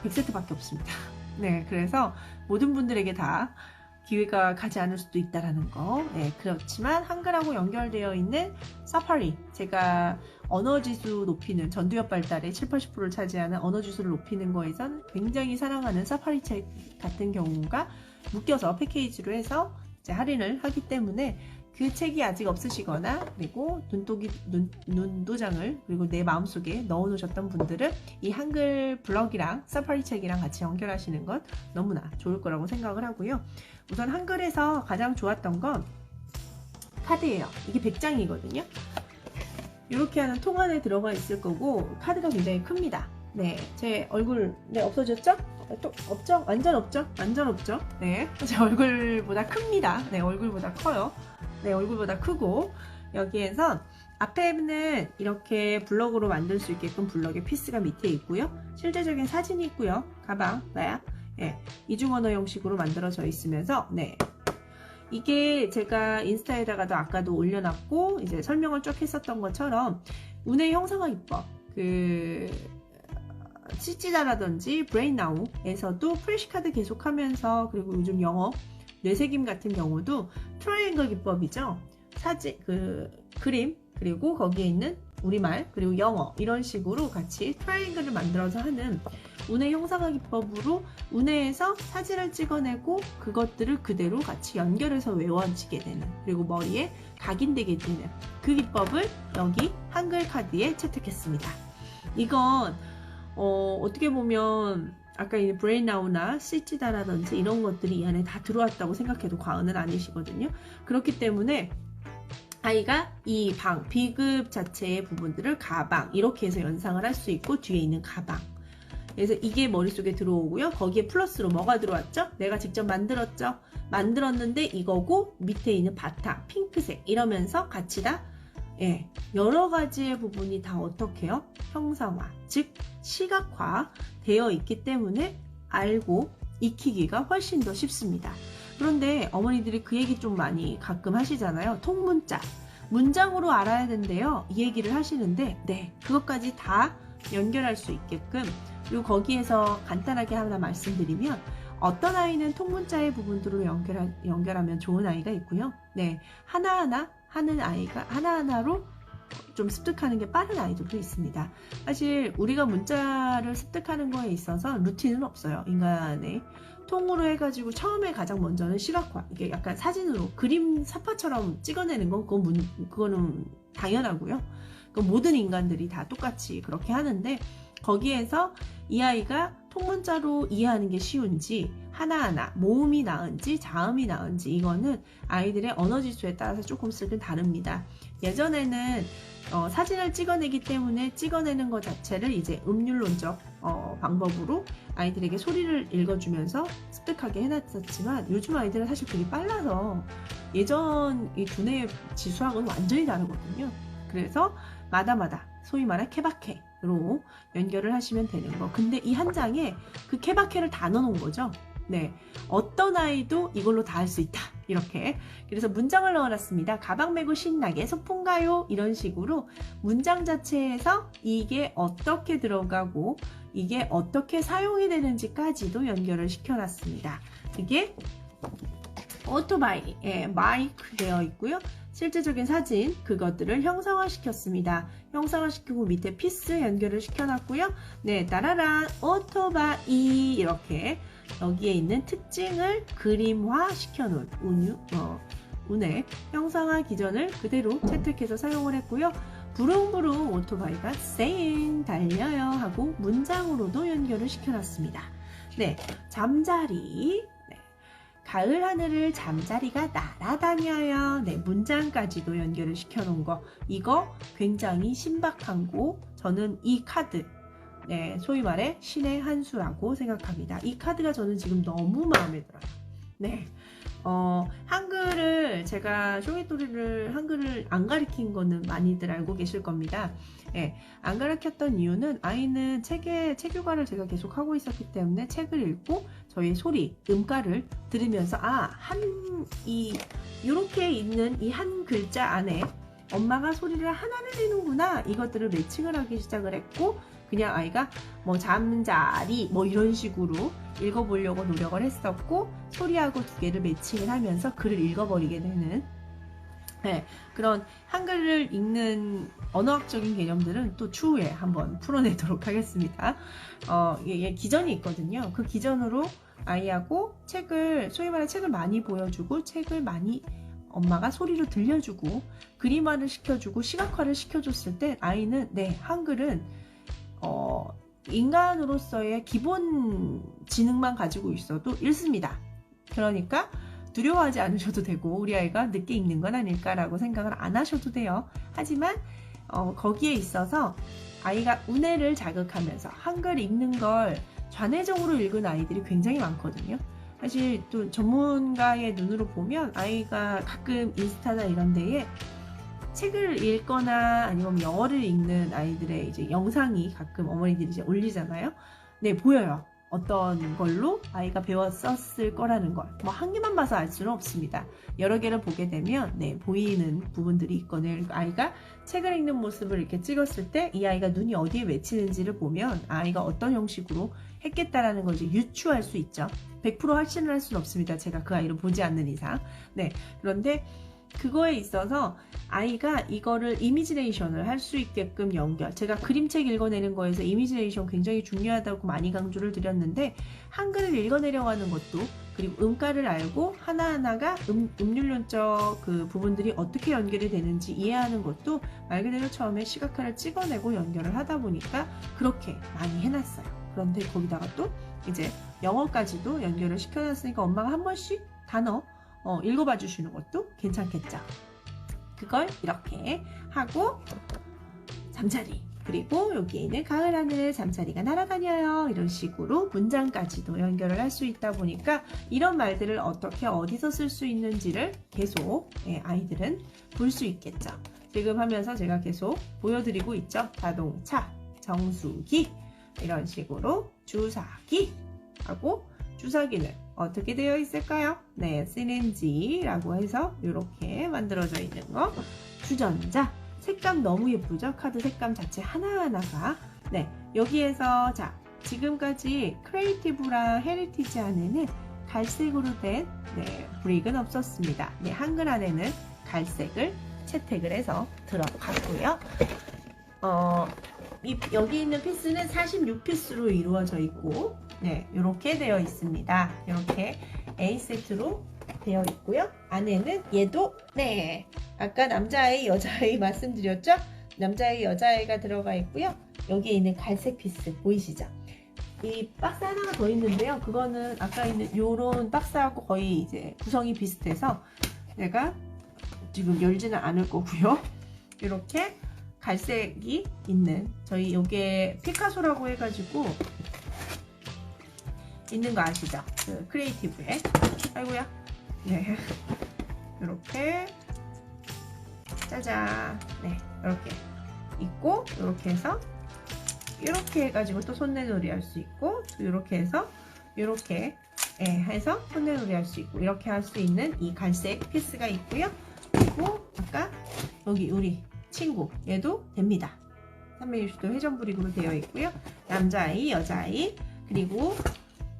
100세트밖에 없습니다. 네, 그래서 모든 분들에게 다 기회가 가지 않을 수도 있다라는 거. 네, 그렇지만 한글하고 연결되어 있는 사파리, 제가 언어지수 높이는 전두엽 발달의 70~80%를 차지하는 언어지수를 높이는 거에선 굉장히 사랑하는 사파리 책 같은 경우가 묶여서 패키지로 해서 이제 할인을 하기 때문에 그 책이 아직 없으시거나 그리고 눈도장을 그리고 내 마음속에 넣어 놓으셨던 분들은 이 한글 블럭이랑 사파리 책이랑 같이 연결하시는 건 너무나 좋을 거라고 생각을 하고요. 우선 한글에서 가장 좋았던 건 카드예요. 이게 100장이거든요. 이렇게 하는 통 안에 들어가 있을 거고 카드가 굉장히 큽니다. 네, 제 얼굴 없어졌죠? 또 없죠? 완전 없죠? 완전 없죠? 네, 제 얼굴보다 큽니다. 네, 얼굴보다 커요. 네, 얼굴보다 크고 여기에서 앞에는 이렇게 블럭으로 만들 수 있게끔 블럭의 피스가 밑에 있고요. 실제적인 사진이 있고요. 가방, 네, 이중언어 형식으로 만들어져 있으면서 네, 이게 제가 인스타에다가도 아까도 올려놨고 이제 설명을 쭉 했었던 것처럼 운의 형상화 기법, 치찌다라든지 브레인나우에서도 플래시카드 계속하면서, 그리고 요즘 영어 뇌새김 같은 경우도 트라이앵글 기법이죠. 사진, 그림, 그리고 거기에 있는 우리말, 그리고 영어, 이런 식으로 같이 트라이앵글을 만들어서 하는 운의 형상화 기법으로 운해에서 사진을 찍어내고 그것들을 그대로 같이 연결해서 외워지게 되는, 그리고 머리에 각인되게 되는 그 기법을 여기 한글 카드에 채택했습니다. 이건 어떻게 보면 아까 이 브레인나우나 시치다라든지 이런 것들이 이 안에 다 들어왔다고 생각해도 과언은 아니시거든요. 그렇기 때문에 아이가 이 비급 자체의 부분들을 가방 이렇게 해서 연상을 할 수 있고, 뒤에 있는 가방, 그래서 이게 머릿속에 들어오고요. 거기에 플러스로 뭐가 들어왔죠? 내가 직접 만들었죠? 만들었는데 이거고 밑에 있는 바탕 핑크색 이러면서 같이 다 여러 가지의 부분이 다 어떻게 해요? 형상화, 즉 시각화 되어 있기 때문에 알고 익히기가 훨씬 더 쉽습니다. 그런데 어머니들이 그 얘기 좀 많이 가끔 하시잖아요. 통문자, 문장으로 알아야 된대요. 이 얘기를 하시는데 네, 그것까지 다 연결할 수 있게끔, 그리고 거기에서 간단하게 하나 말씀드리면 어떤 아이는 통문자의 부분들로 연결하면 좋은 아이가 있고요. 네, 하나하나 하는 아이가 하나하나로 좀 습득하는 게 빠른 아이들도 있습니다. 사실 우리가 문자를 습득하는 거에 있어서 루틴은 없어요. 인간의 통으로 해가지고 처음에 가장 먼저는 시각화, 이게 약간 사진으로 그림 사파처럼 찍어내는 건 그거는 당연하고요. 모든 인간들이 다 똑같이 그렇게 하는데, 거기에서 이 아이가 통문자로 이해하는 게 쉬운지 하나하나 모음이 나은지 자음이 나은지 이거는 아이들의 언어지수에 따라서 조금씩은 다릅니다. 예전에는 사진을 찍어내기 때문에 찍어내는 것 자체를 이제 음률론적 방법으로 아이들에게 소리를 읽어주면서 습득하게 해놨었지만, 요즘 아이들은 사실 되게 빨라서 예전 이 두뇌의 지수학은 완전히 다르거든요. 그래서 마다마다 소위 말해 케바케로 연결을 하시면 되는 거. 근데 이 한 장에 그 케바케를 다 넣어놓은 거죠. 네, 어떤 아이도 이걸로 다 할 수 있다, 이렇게. 그래서 문장을 넣어놨습니다. 가방 메고 신나게 소풍 가요, 이런 식으로 문장 자체에서 이게 어떻게 들어가고 이게 어떻게 사용이 되는지까지도 연결을 시켜놨습니다. 이게 오토바이, 마이크 되어 있고요. 실제적인 사진, 그것들을 형상화 시켰습니다. 형상화 시키고 밑에 피스 연결을 시켜놨고요. 네, 따라란 오토바이, 이렇게 여기에 있는 특징을 그림화 시켜놓은 운의 형상화 기전을 그대로 채택해서 사용을 했고요. 부릉부릉 오토바이가 쌩 달려요 하고 문장으로도 연결을 시켜놨습니다. 네, 잠자리. 가을 하늘을 잠자리가 날아다녀요. 네, 문장까지도 연결을 시켜놓은 거. 이거 굉장히 신박한 거. 저는 이 카드, 네, 소위 말해 신의 한 수라고 생각합니다. 이 카드가 저는 지금 너무 마음에 들어요. 네. 한글을 제가 쇼미토리를 한글을 안 가르친 거는 많이들 알고 계실 겁니다. 예, 안 가르쳤던 이유는 아이는 책 교과를 제가 계속 하고 있었기 때문에 책을 읽고 저희 소리, 음가를 들으면서 이렇게 있는 이 한 글자 안에 엄마가 소리를 하나를 내는구나, 이것들을 매칭을 하기 시작을 했고, 그냥 아이가 뭐 잠자리 뭐 이런 식으로 읽어보려고 노력을 했었고, 소리하고 두 개를 매칭을 하면서 글을 읽어버리게 되는, 네, 그런 한글을 읽는 언어학적인 개념들은 또 추후에 한번 풀어내도록 하겠습니다. 기전이 있거든요. 그 기전으로 아이하고 책을, 소위 말해 책을 많이 보여주고, 책을 많이 엄마가 소리로 들려주고, 그림화를 시켜주고, 시각화를 시켜줬을 때 아이는, 네, 한글은 인간으로서의 기본 지능만 가지고 있어도 읽습니다. 그러니까 두려워하지 않으셔도 되고, 우리 아이가 늦게 읽는 건 아닐까라고 생각을 안 하셔도 돼요. 하지만 거기에 있어서 아이가 우뇌를 자극하면서 한글 읽는 걸 좌뇌적으로 읽은 아이들이 굉장히 많거든요. 사실 또 전문가의 눈으로 보면 아이가 가끔 인스타나 이런 데에 책을 읽거나 아니면 영어를 읽는 아이들의 이제 영상이 가끔 어머니들이 이제 올리잖아요. 네, 보여요. 어떤 걸로 아이가 배웠었을 거라는 걸. 뭐 한 개만 봐서 알 수는 없습니다. 여러 개를 보게 되면, 네, 보이는 부분들이 있거든요. 아이가 책을 읽는 모습을 이렇게 찍었을 때 이 아이가 눈이 어디에 맺히는지를 보면 아이가 어떤 형식으로 했겠다라는 걸 이제 유추할 수 있죠. 100% 확신을 할 수는 없습니다. 제가 그 아이를 보지 않는 이상. 네, 그런데 그거에 있어서 아이가 이거를 이미지네이션을 할 수 있게끔 연결, 제가 그림책 읽어내는 거에서 이미지네이션 굉장히 중요하다고 많이 강조를 드렸는데, 한글을 읽어내려가는 것도, 그리고 음가를 알고 하나하나가 음률론적 그 부분들이 어떻게 연결이 되는지 이해하는 것도 말 그대로 처음에 시각화를 찍어내고 연결을 하다 보니까 그렇게 많이 해놨어요. 그런데 거기다가 또 이제 영어까지도 연결을 시켜놨으니까 엄마가 한 번씩 단어 읽어봐 주시는 것도 괜찮겠죠. 그걸 이렇게 하고, 잠자리, 그리고 여기에 있는 가을 하늘 잠자리가 날아다녀요, 이런 식으로 문장까지도 연결을 할 수 있다 보니까 이런 말들을 어떻게 어디서 쓸 수 있는지를 계속 아이들은 볼 수 있겠죠. 지금 하면서 제가 계속 보여드리고 있죠. 자동차, 정수기, 이런 식으로 주사기 하고, 주사기는 어떻게 되어 있을까요? 네, 시린지라고 해서 이렇게 만들어져 있는 거. 주전자, 색감 너무 예쁘죠? 카드 색감 자체 하나하나가. 네, 여기에서 자, 지금까지 크리에이티브랑 헤리티지 안에는 갈색으로 된 브릭은 없었습니다. 네, 한글 안에는 갈색을 채택을 해서 들어갔고요. 여기 있는 피스는 46피스로 이루어져 있고, 네, 이렇게 되어 있습니다. 이렇게 A세트로 되어 있고요. 안에는 얘도, 네, 아까 남자아이, 여자아이 말씀드렸죠? 남자아이, 여자아이가 들어가 있고요. 여기에 있는 갈색 피스 보이시죠? 이 박스 하나가 더 있는데요. 그거는 아까 있는 요런 박스하고 거의 이제 구성이 비슷해서 제가 지금 열지는 않을 거고요. 이렇게 갈색이 있는, 저희 요게 피카소라고 해가지고 있는 거 아시죠? 그 크리에이티브에. 아이고야. 네. 이렇게 짜잔. 네, 이렇게 있고, 이렇게 해서 이렇게 해가지고 또 손내놀이 할 수 있고, 또 이렇게 해서 이렇게 해서 손내놀이 할 수 있고, 이렇게 할 수 있는 이 갈색 피스가 있고요. 그리고 아까 여기 우리 친구, 얘도 됩니다. 360도 회전브릭으로 되어 있고요. 남자아이, 여자아이, 그리고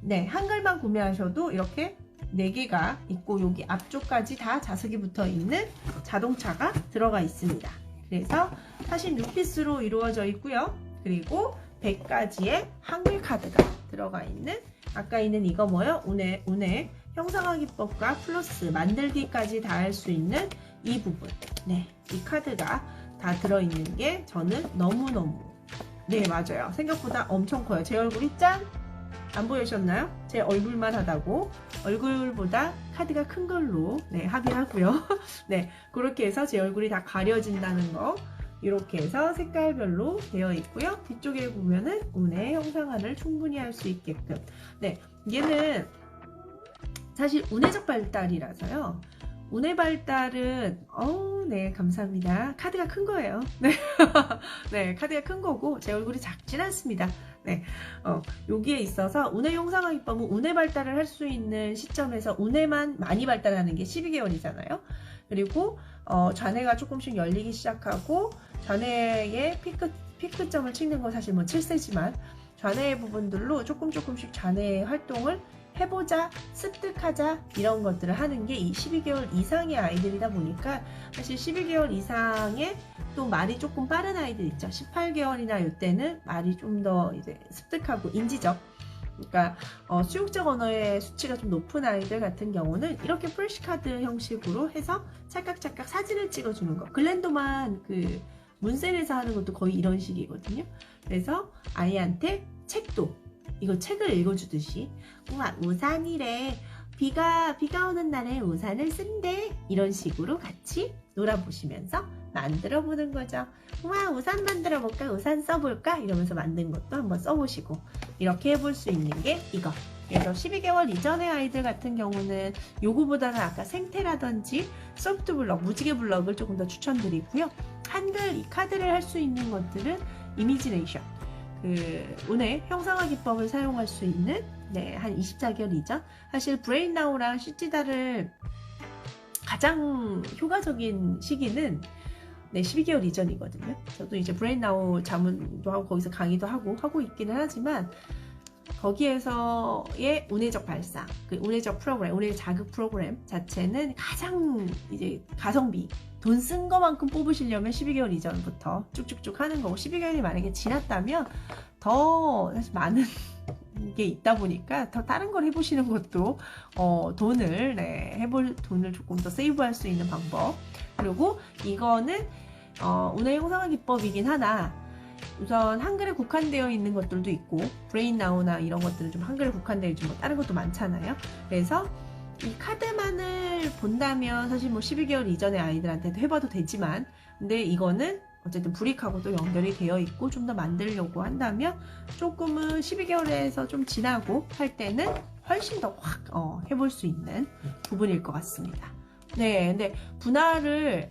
네, 한글만 구매하셔도 이렇게 4개가 있고, 여기 앞쪽까지 다 자석이 붙어 있는 자동차가 들어가 있습니다. 그래서 46피스로 이루어져 있고요. 그리고 100가지의 한글 카드가 들어가 있는, 아까 있는 이거 뭐요? 운의 형상화 기법과 플러스 만들기까지 다 할 수 있는 이 부분. 네, 이 카드가 다 들어있는 게 저는 너무너무, 네, 맞아요. 생각보다 엄청 커요. 제 얼굴이 짠! 안 보이셨나요? 제 얼굴만 하다고 얼굴보다 카드가 큰 걸로 네, 합의하고요. 네, 그렇게 해서 제 얼굴이 다 가려진다는 거 이렇게 해서 색깔별로 되어 있고요. 뒤쪽에 보면은 운의 형상화를 충분히 할 수 있게끔. 네, 얘는 사실 운의적 발달이라서요. 운의 발달은 네, 감사합니다. 카드가 큰 거예요. 네, 네, 카드가 큰 거고 제 얼굴이 작진 않습니다. 네, 여기에 있어서 운의 형상화 기법은 운의 발달을 할 수 있는 시점에서 운의만 많이 발달하는 게 12개월이잖아요. 그리고 좌뇌가 조금씩 열리기 시작하고 좌뇌의 피크점을 찍는 건 사실 뭐 7세지만 좌뇌의 부분들로 조금씩 좌뇌의 활동을 해보자, 습득하자 이런 것들을 하는 게 이 12개월 이상의 아이들이다 보니까 사실 12개월 이상의 또 말이 조금 빠른 아이들 있죠. 18개월이나 이때는 말이 좀 더 이제 습득하고 인지적, 그러니까 수용적 언어의 수치가 좀 높은 아이들 같은 경우는 이렇게 플래시카드 형식으로 해서 찰칵찰칵 사진을 찍어주는 거. 글렌도만 그 문셀에서 하는 것도 거의 이런 식이거든요. 그래서 아이한테 책도 이거 책을 읽어주듯이 우와 우산이래, 비가 오는 날에 우산을 쓴대, 이런 식으로 같이 놀아보시면서 만들어 보는 거죠. 우와 우산 만들어 볼까, 우산 써볼까, 이러면서 만든 것도 한번 써보시고 이렇게 해볼 수 있는 게 이거. 그래서 12개월 이전의 아이들 같은 경우는 요거보다는 아까 생태라든지 소프트 블럭, 무지개 블럭을 조금 더 추천드리고요. 한글 이 카드를 할 수 있는 것들은 이미지네이션, 그 운의 형상화 기법을 사용할 수 있는 네, 한 24개월 이전. 사실 브레인나우랑 시찌다를 가장 효과적인 시기는 네, 12개월 이전이거든요. 저도 이제 브레인나우 자문도 하고 거기서 강의도 하고 있기는 하지만 거기에서의 운의적 발상, 그 운의적 프로그램, 운의 자극 프로그램 자체는 가장 이제 가성비, 돈 쓴 거만큼 뽑으시려면 12개월 이전부터 쭉쭉쭉 하는 거고, 12개월이 만약에 지났다면 더 사실 많은 게 있다 보니까 더 다른 걸 해보시는 것도 돈을 해볼 돈을 조금 더 세이브할 수 있는 방법. 그리고 이거는 운의 형상화 기법이긴 하나 우선 한글에 국한되어 있는 것들도 있고 브레인나우나 이런 것들은 좀 한글에 국한되어 있지 뭐 다른 것도 많잖아요. 그래서 이 카드만을 본다면 사실 뭐 12개월 이전의 아이들한테도 해봐도 되지만, 근데 이거는 어쨌든 불익하고도 연결이 되어 있고 좀 더 만들려고 한다면 조금은 12개월에서 좀 지나고 할 때는 훨씬 더 확 해볼 수 있는 부분일 것 같습니다. 네, 근데 분할을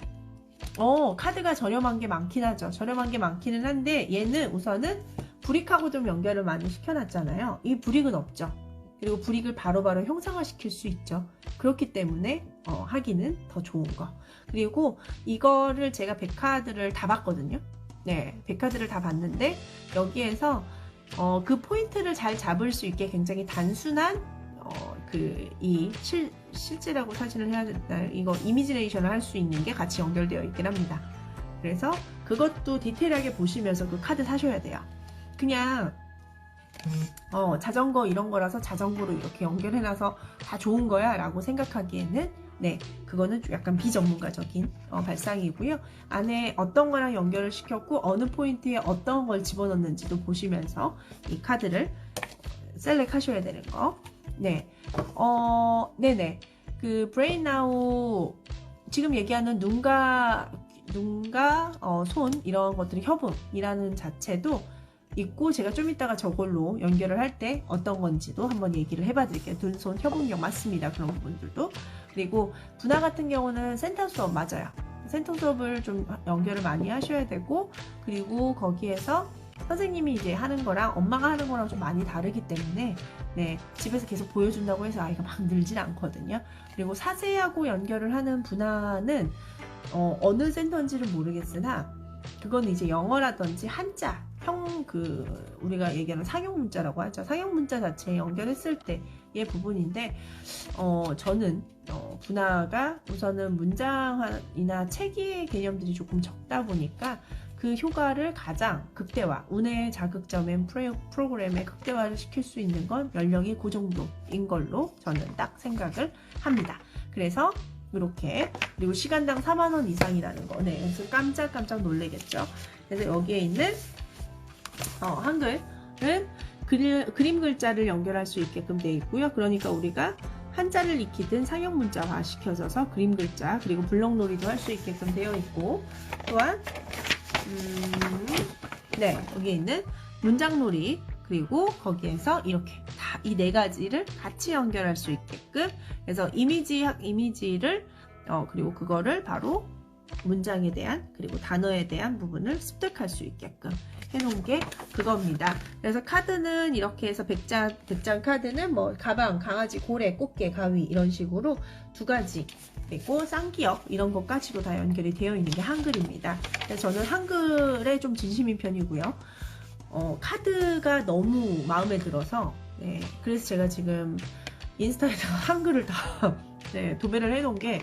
카드가 저렴한 게 많긴 하죠. 저렴한 게 많기는 한데 얘는 우선은 불익하고 좀 연결을 많이 시켜놨잖아요. 이 불익은 없죠. 그리고 불익을 바로바로 형상화시킬 수 있죠. 그렇기 때문에 하기는 더 좋은 거. 그리고 이거를 제가 100카드를 다 봤거든요. 네, 100카드를 다 봤는데 여기에서 그 포인트를 잘 잡을 수 있게 굉장히 단순한 실제라고 사진을 해야 된다. 이거 이미지네이션을 할 수 있는 게 같이 연결되어 있긴 합니다. 그래서 그것도 디테일하게 보시면서 그 카드 사셔야 돼요. 그냥 자전거 이런 거라서 자전거로 이렇게 연결해놔서 다 좋은 거야 라고 생각하기에는 네, 그거는 좀 약간 비전문가적인 발상이고요. 안에 어떤 거랑 연결을 시켰고 어느 포인트에 어떤 걸 집어넣는지도 보시면서 이 카드를 셀렉 하셔야 되는 거. 네, 네네. 그 브레인나우 지금 얘기하는 눈과 손 이런 것들이 협음이라는 자체도 있고, 제가 좀 이따가 저걸로 연결을 할 때 어떤 건지도 한번 얘기를 해봐 드릴게요. 눈, 손, 협응력 맞습니다. 그런 부분들도. 그리고 분화 같은 경우는 센터 수업 맞아요. 센터 수업을 좀 연결을 많이 하셔야 되고, 그리고 거기에서 선생님이 이제 하는 거랑 엄마가 하는 거랑 좀 많이 다르기 때문에 네, 집에서 계속 보여준다고 해서 아이가 막 늘진 않거든요. 그리고 사세하고 연결을 하는 분화는 어느 센터인지는 모르겠으나 그건 이제 영어라든지 한자, 우리가 얘기하는 상용 문자라고 하죠. 상용 문자 자체에 연결했을 때의 부분인데, 저는 분화가 우선은 문장이나 체기의 개념들이 조금 적다 보니까 그 효과를 가장 극대화, 운의 자극점인 프로그램에 극대화를 시킬 수 있는 건 연령이 그 정도인 걸로 저는 딱 생각을 합니다. 그래서 이렇게, 그리고 시간당 4만원 이상이라는 거, 네, 그래서 깜짝 놀래겠죠. 그래서 여기에 있는 한글은 그림 글자를 연결할 수 있게끔 되어 있고요. 그러니까 우리가 한자를 익히든 상형 문자화 시켜져서 그림 글자 그리고 블록놀이도 할 수 있게끔 되어 있고, 또한 네, 여기에 있는 문장놀이, 그리고 거기에서 이렇게 다 이 네 가지를 같이 연결할 수 있게끔, 그래서 이미지를 그리고 그거를 바로 문장에 대한 그리고 단어에 대한 부분을 습득할 수 있게끔 해놓은 게 그겁니다. 그래서 카드는 이렇게 해서 100장 카드는 뭐 가방, 강아지, 고래, 꽃게, 가위 이런 식으로 두 가지, 그리고 쌍기역 이런 것까지도 다 연결이 되어 있는 게 한글입니다. 그래서 저는 한글에 좀 진심인 편이고요. 카드가 너무 마음에 들어서, 네, 그래서 제가 지금 인스타에다가 한글을 다 네, 도배를 해놓은 게,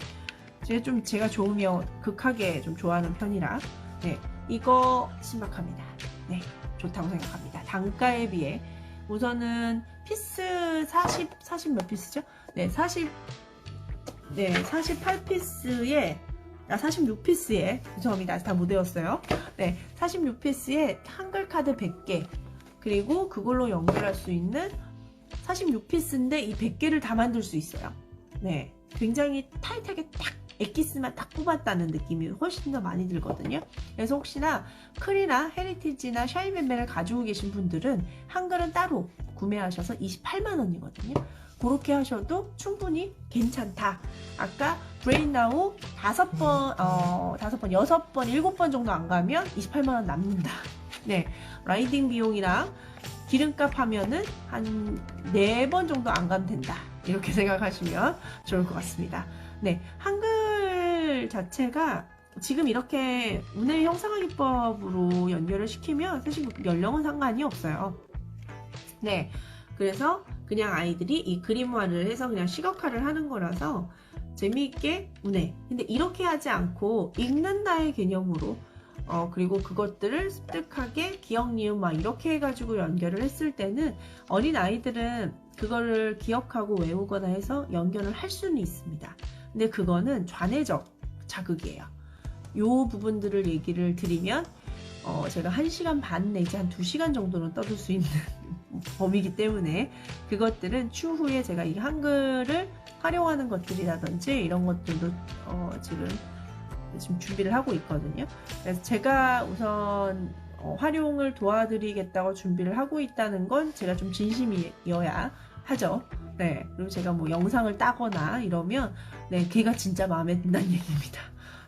제가 좋으면 극하게 좀 좋아하는 편이라, 네, 이거 신박합니다. 네, 좋다고 생각합니다. 단가에 비해 우선은 피스 40 몇 피스죠? 네, 48피스에 46피스에 죄송합니다. 아직 다 못 외웠어요. 네, 46피스에 한글 카드 100개, 그리고 그걸로 연결할 수 있는 46피스인데 이 100개를 다 만들 수 있어요. 네, 굉장히 타이트하게 딱 엑기스만 딱 뽑았다는 느낌이 훨씬 더 많이 들거든요. 그래서 혹시나 크리나 헤리티지나 샤인맨맨을 가지고 계신 분들은 한글은 따로 구매하셔서 28만원이거든요. 그렇게 하셔도 충분히 괜찮다. 아까 브레인나우 5번, 7번 정도 안 가면 28만원 남는다. 네, 라이딩 비용이랑 기름값 하면은 한 4번 정도 안 가면 된다. 이렇게 생각하시면 좋을 것 같습니다. 네, 한글 자체가 지금 이렇게 운의 형상화 기법으로 연결을 시키면 사실 연령은 상관이 없어요. 네, 그래서 그냥 아이들이 이 그림화를 해서 그냥 시각화를 하는 거라서 재미있게 운해. 근데 이렇게 하지 않고 읽는다의 개념으로 그리고 그것들을 습득하게 기억, 니은 막 이렇게 해가지고 연결을 했을 때는 어린 아이들은 그거를 기억하고 외우거나 해서 연결을 할 수는 있습니다. 근데 그거는 좌뇌적 자극이에요. 요 부분들을 얘기를 드리면 제가 1시간 반 내지 한 2시간 정도는 떠들 수 있는 범위이기 때문에 그것들은 추후에 제가 이 한글을 활용하는 것들이라든지 이런 것들도 지금 준비를 하고 있거든요. 그래서 제가 우선 활용을 도와드리겠다고 준비를 하고 있다는 건 제가 좀 진심이어야 하죠. 네, 그리고 제가 뭐 영상을 따거나 이러면 네, 걔가 진짜 마음에 든다는 얘기입니다.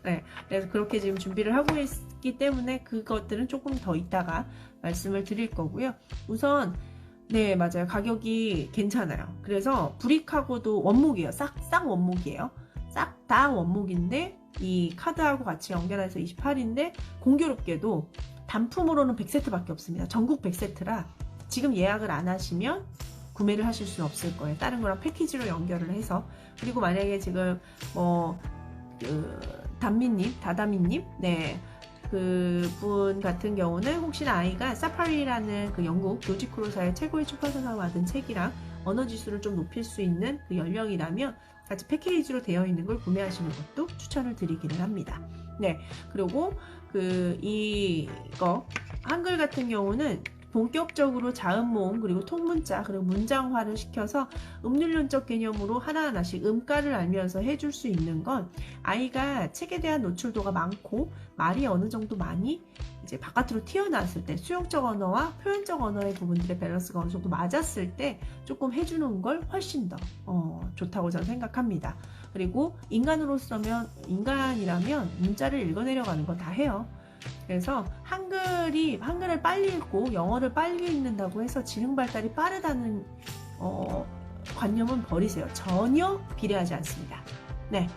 네, 그래서 그렇게 지금 준비를 하고 있기 때문에 그것들은 조금 더 이따가 말씀을 드릴 거고요. 우선 네, 맞아요. 가격이 괜찮아요. 그래서 브릭하고도 원목이에요. 싹 원목이에요. 싹 다 원목인데 이 카드하고 같이 연결해서 28인데 공교롭게도 단품으로는 100세트밖에 없습니다. 전국 100세트라 지금 예약을 안 하시면 구매를 하실 수는 없을 거예요. 다른 거랑 패키지로 연결을 해서. 그리고 만약에 지금 다다미님, 네, 그분 같은 경우는 혹시나 아이가 사파리라는 그 영국 노지크로사의 최고의 출판사상을 받은 책이랑 언어 지수를 좀 높일 수 있는 그 연령이라면 같이 패키지로 되어 있는 걸 구매하시는 것도 추천을 드리기는 합니다. 네, 그리고 이거 한글 같은 경우는 본격적으로 자음 모음 그리고 통문자 그리고 문장화를 시켜서 음률론적 개념으로 하나하나씩 음가를 알면서 해줄 수 있는 건 아이가 책에 대한 노출도가 많고 말이 어느 정도 많이 이제 바깥으로 튀어나왔을 때 수용적 언어와 표현적 언어의 부분들의 밸런스가 어느 정도 맞았을 때 조금 해주는 걸 훨씬 더 좋다고 저는 생각합니다. 그리고 인간이라면 문자를 읽어내려가는 거 다 해요. 그래서 한글을 빨리 읽고 영어를 빨리 읽는다고 해서 지능 발달이 빠르다는 관념은 버리세요. 전혀 비례하지 않습니다. 네.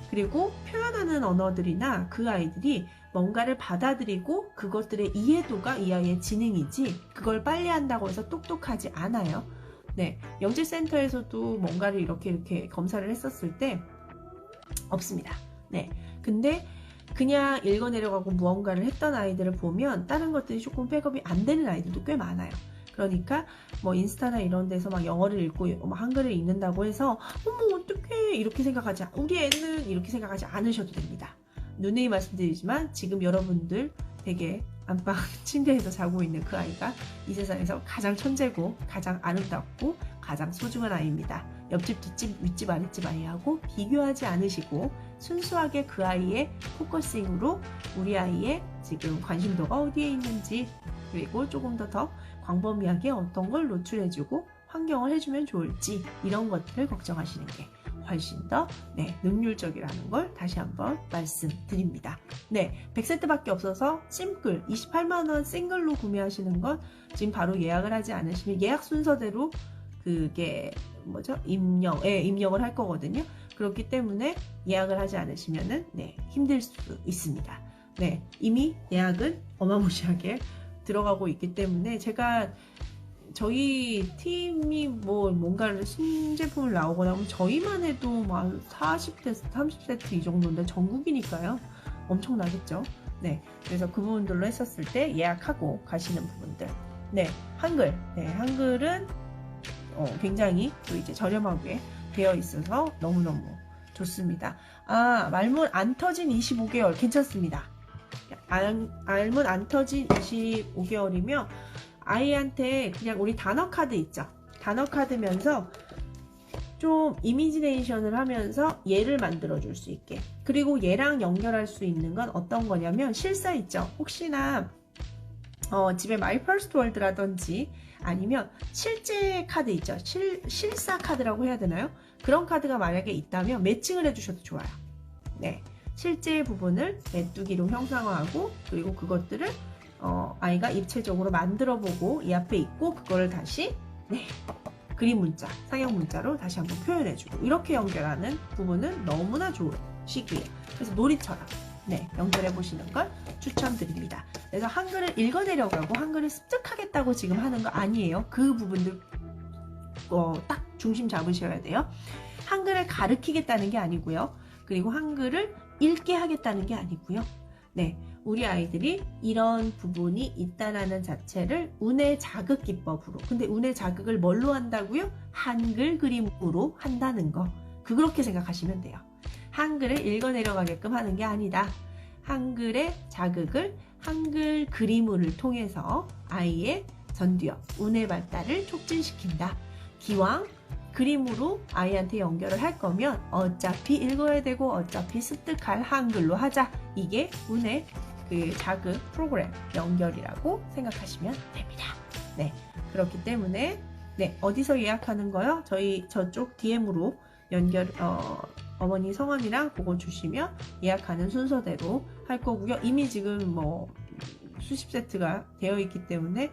그리고 표현하는 언어들이나 그 아이들이 뭔가를 받아들이고 그것들의 이해도가 이 아이의 지능이지 그걸 빨리 한다고 해서 똑똑하지 않아요. 네. 영재센터에서도 뭔가를 이렇게 검사를 했었을 때 없습니다. 네. 근데 그냥 읽어내려가고 무언가를 했던 아이들을 보면 다른 것들이 조금 백업이 안 되는 아이들도 꽤 많아요. 그러니까 뭐 인스타나 이런 데서 막 영어를 읽고 한글을 읽는다고 해서 어머 어떡해 이렇게 생각하지 우리 애는 이렇게 생각하지 않으셔도 됩니다. 누누이 말씀드리지만 지금 여러분들 되게 안방 침대에서 자고 있는 그 아이가 이 세상에서 가장 천재고 가장 아름답고 가장 소중한 아이입니다. 옆집, 뒷집, 윗집, 아랫집 아이하고 비교하지 않으시고 순수하게 그 아이의 포커싱으로 우리 아이의 지금 관심도가 어디에 있는지, 그리고 조금 더 광범위하게 어떤 걸 노출해주고 환경을 해주면 좋을지, 이런 것들을 걱정하시는 게 훨씬 더 능률적이라는 걸 다시 한번 말씀드립니다. 100세트밖에 없어서 싱글 28만원 싱글로 구매하시는 건 지금 바로 예약을 하지 않으시면 예약 순서대로 그게 입력을 할 거거든요. 그렇기 때문에 예약을 하지 않으시면은 힘들 수 있습니다. 이미 예약은 어마무시하게 들어가고 있기 때문에 제가 저희 팀이 뭔가를 신제품을 나오거나 하면 저희만 해도 40세트, 30세트 이 정도인데 전국이니까요. 엄청나겠죠. 그래서 그 부분들로 했었을 때 예약하고 가시는 부분들. 한글. 한글은 굉장히 또 이제 저렴하게 되어 있어서 너무너무 좋습니다. 말문 안 터진 25개월 괜찮습니다. 말문 안 터진 25개월이면 아이한테 그냥 우리 단어 카드 있죠. 단어 카드면서 좀 이미지네이션을 하면서 얘를 만들어 줄 수 있게, 그리고 얘랑 연결할 수 있는 건 어떤 거냐면 실사 있죠. 혹시나 집에 마이 퍼스트 월드라든지 아니면 실제 카드 있죠. 실사 카드라고 해야 되나요? 그런 카드가 만약에 있다면 매칭을 해주셔도 좋아요. 실제 부분을 메뚜기로 형상화하고, 그리고 그것들을 아이가 입체적으로 만들어보고 이 앞에 있고, 그거를 다시 그림 문자, 상형 문자로 다시 한번 표현해주고, 이렇게 연결하는 부분은 너무나 좋은 시기예요. 그래서 놀이처럼 연결해 보시는 걸 추천드립니다. 그래서 한글을 읽어내려고 하고 한글을 습득하겠다고 지금 하는 거 아니에요. 그 부분들 딱 중심 잡으셔야 돼요. 한글을 가르치겠다는 게 아니고요. 그리고 한글을 읽게 하겠다는 게 아니고요. 우리 아이들이 이런 부분이 있다라는 자체를 운의 자극 기법으로, 근데 운의 자극을 뭘로 한다고요? 한글 그림으로 한다는 거. 그렇게 생각하시면 돼요. 한글을 읽어내려가게끔 하는 게 아니다. 한글의 자극을 한글 그림을 통해서 아이의 전두엽, 운의 발달을 촉진시킨다. 기왕 그림으로 아이한테 연결을 할 거면 어차피 읽어야 되고 어차피 습득할 한글로 하자. 이게 운의 그 자극 프로그램 연결이라고 생각하시면 됩니다. 그렇기 때문에 어디서 예약하는 거요? 저쪽 DM으로 연결 어머니 성함이랑 그거 주시면 예약하는 순서대로 할 거고요. 이미 지금 수십 세트가 되어 있기 때문에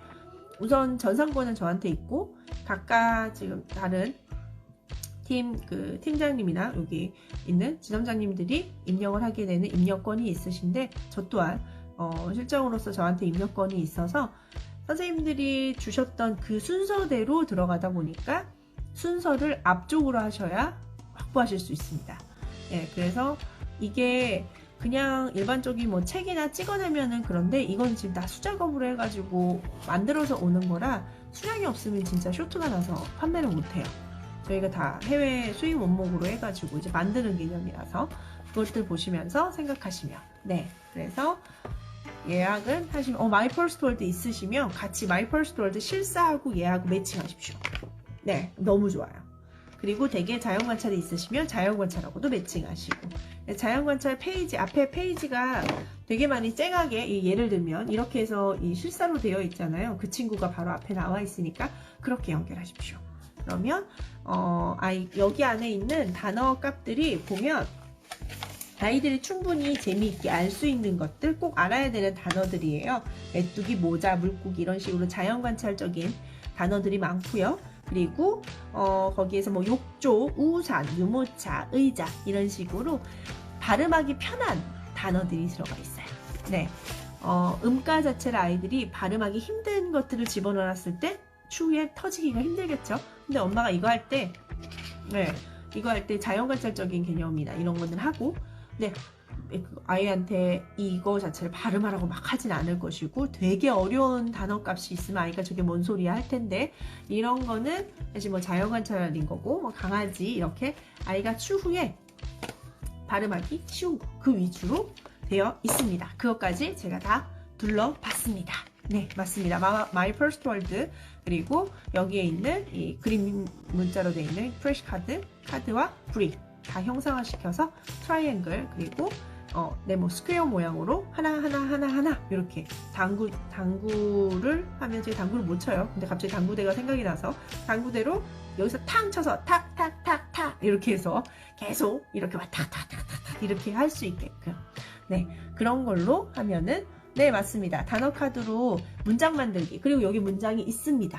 우선 전상권은 저한테 있고, 각각 지금 다른 팀장님이나 여기 있는 지점장님들이 입력을 하게 되는 입력권이 있으신데, 저 또한 실장으로서 저한테 입력권이 있어서 선생님들이 주셨던 그 순서대로 들어가다 보니까 순서를 앞쪽으로 하셔야 확보하실 수 있습니다. 그래서 이게 그냥 일반적인 책이나 찍어내면은 그런데, 이건 지금 다 수작업으로 해가지고 만들어서 오는 거라 수량이 없으면 진짜 쇼트가 나서 판매를 못해요. 저희가 다 해외 수입 원목으로 해가지고 이제 만드는 개념이라서 그것들 보시면서 생각하시면 그래서 예약은 하시면 마이 퍼스트 월드 있으시면 같이 마이 퍼스트 월드 실사하고 예약하고 매칭하십시오. 너무 좋아요. 그리고 대개 자연관찰이 있으시면 자연관찰하고도 매칭하시고, 자연관찰 페이지, 앞에 페이지가 되게 많이 쨍하게, 예를 들면 이렇게 해서 이 실사로 되어 있잖아요. 그 친구가 바로 앞에 나와 있으니까 그렇게 연결하십시오. 그러면 여기 안에 있는 단어 값들이 보면 아이들이 충분히 재미있게 알 수 있는 것들, 꼭 알아야 되는 단어들이에요. 메뚜기, 모자, 물고기 이런 식으로 자연관찰적인 단어들이 많고요. 그리고 거기에서 욕조, 우산, 유모차, 의자 이런 식으로 발음하기 편한 단어들이 들어가 있어요. 음가 자체를 아이들이 발음하기 힘든 것들을 집어넣었을 때 추후에 터지기가 힘들겠죠. 근데 엄마가 이거 할 때 자연관찰적인 개념이나 이런 거는 하고, 아이한테 이거 자체를 발음하라고 막 하진 않을 것이고, 되게 어려운 단어 값이 있으면 아이가 저게 뭔 소리야 할 텐데, 이런 거는 사실 자연관찰인 거고, 강아지 이렇게 아이가 추후에 발음하기 쉬운 거, 그 위주로 되어 있습니다. 그것까지 제가 다 둘러봤습니다. 네, 맞습니다. My First World. 그리고 여기에 있는 이 그림 문자로 되어 있는 프레시 카드와 브릭 다 형상화시켜서 트라이앵글, 그리고 네모 스퀘어 모양으로 하나 이렇게 당구를 하면 제가 당구를 못 쳐요. 근데 갑자기 당구대가 생각이 나서 당구대로 여기서 탕 쳐서 탁탁탁탁 이렇게 해서 계속 이렇게 막 탁탁탁탁 이렇게 할 수 있게끔, 네, 그런 걸로 하면은, 네, 맞습니다. 단어 카드로 문장 만들기, 그리고 여기 문장이 있습니다.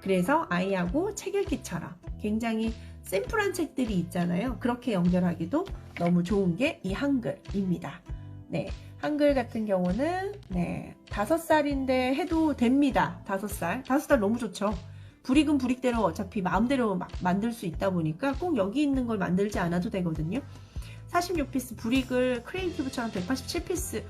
그래서 아이하고 책 읽기처럼 굉장히 심플한 책들이 있잖아요. 그렇게 연결하기도 너무 좋은 게 이 한글입니다. 네, 한글 같은 경우는 네, 5살인데 해도 됩니다. 5살 너무 좋죠. 불익은 불익대로 어차피 마음대로 막 만들 수 있다 보니까 꼭 여기 있는 걸 만들지 않아도 되거든요. 46피스 불익을 크리에이티브처럼 187피스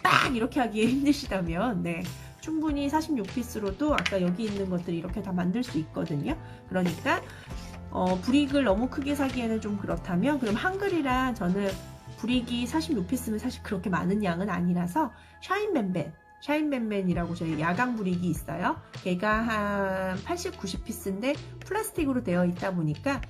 빡 이렇게 하기에 힘드시다면, 네, 충분히 46피스로도 아까 여기 있는 것들 이렇게 다 만들 수 있거든요. 그러니까 불익을 너무 크게 사기에는 좀 그렇다면, 그럼 한글이랑 저는 불익이 46피스면 사실 그렇게 많은 양은 아니라서 샤인맨맨이라고 저희 야광 불익이 있어요. 걔가 한 80, 90피스인데 플라스틱으로 되어 있다 보니까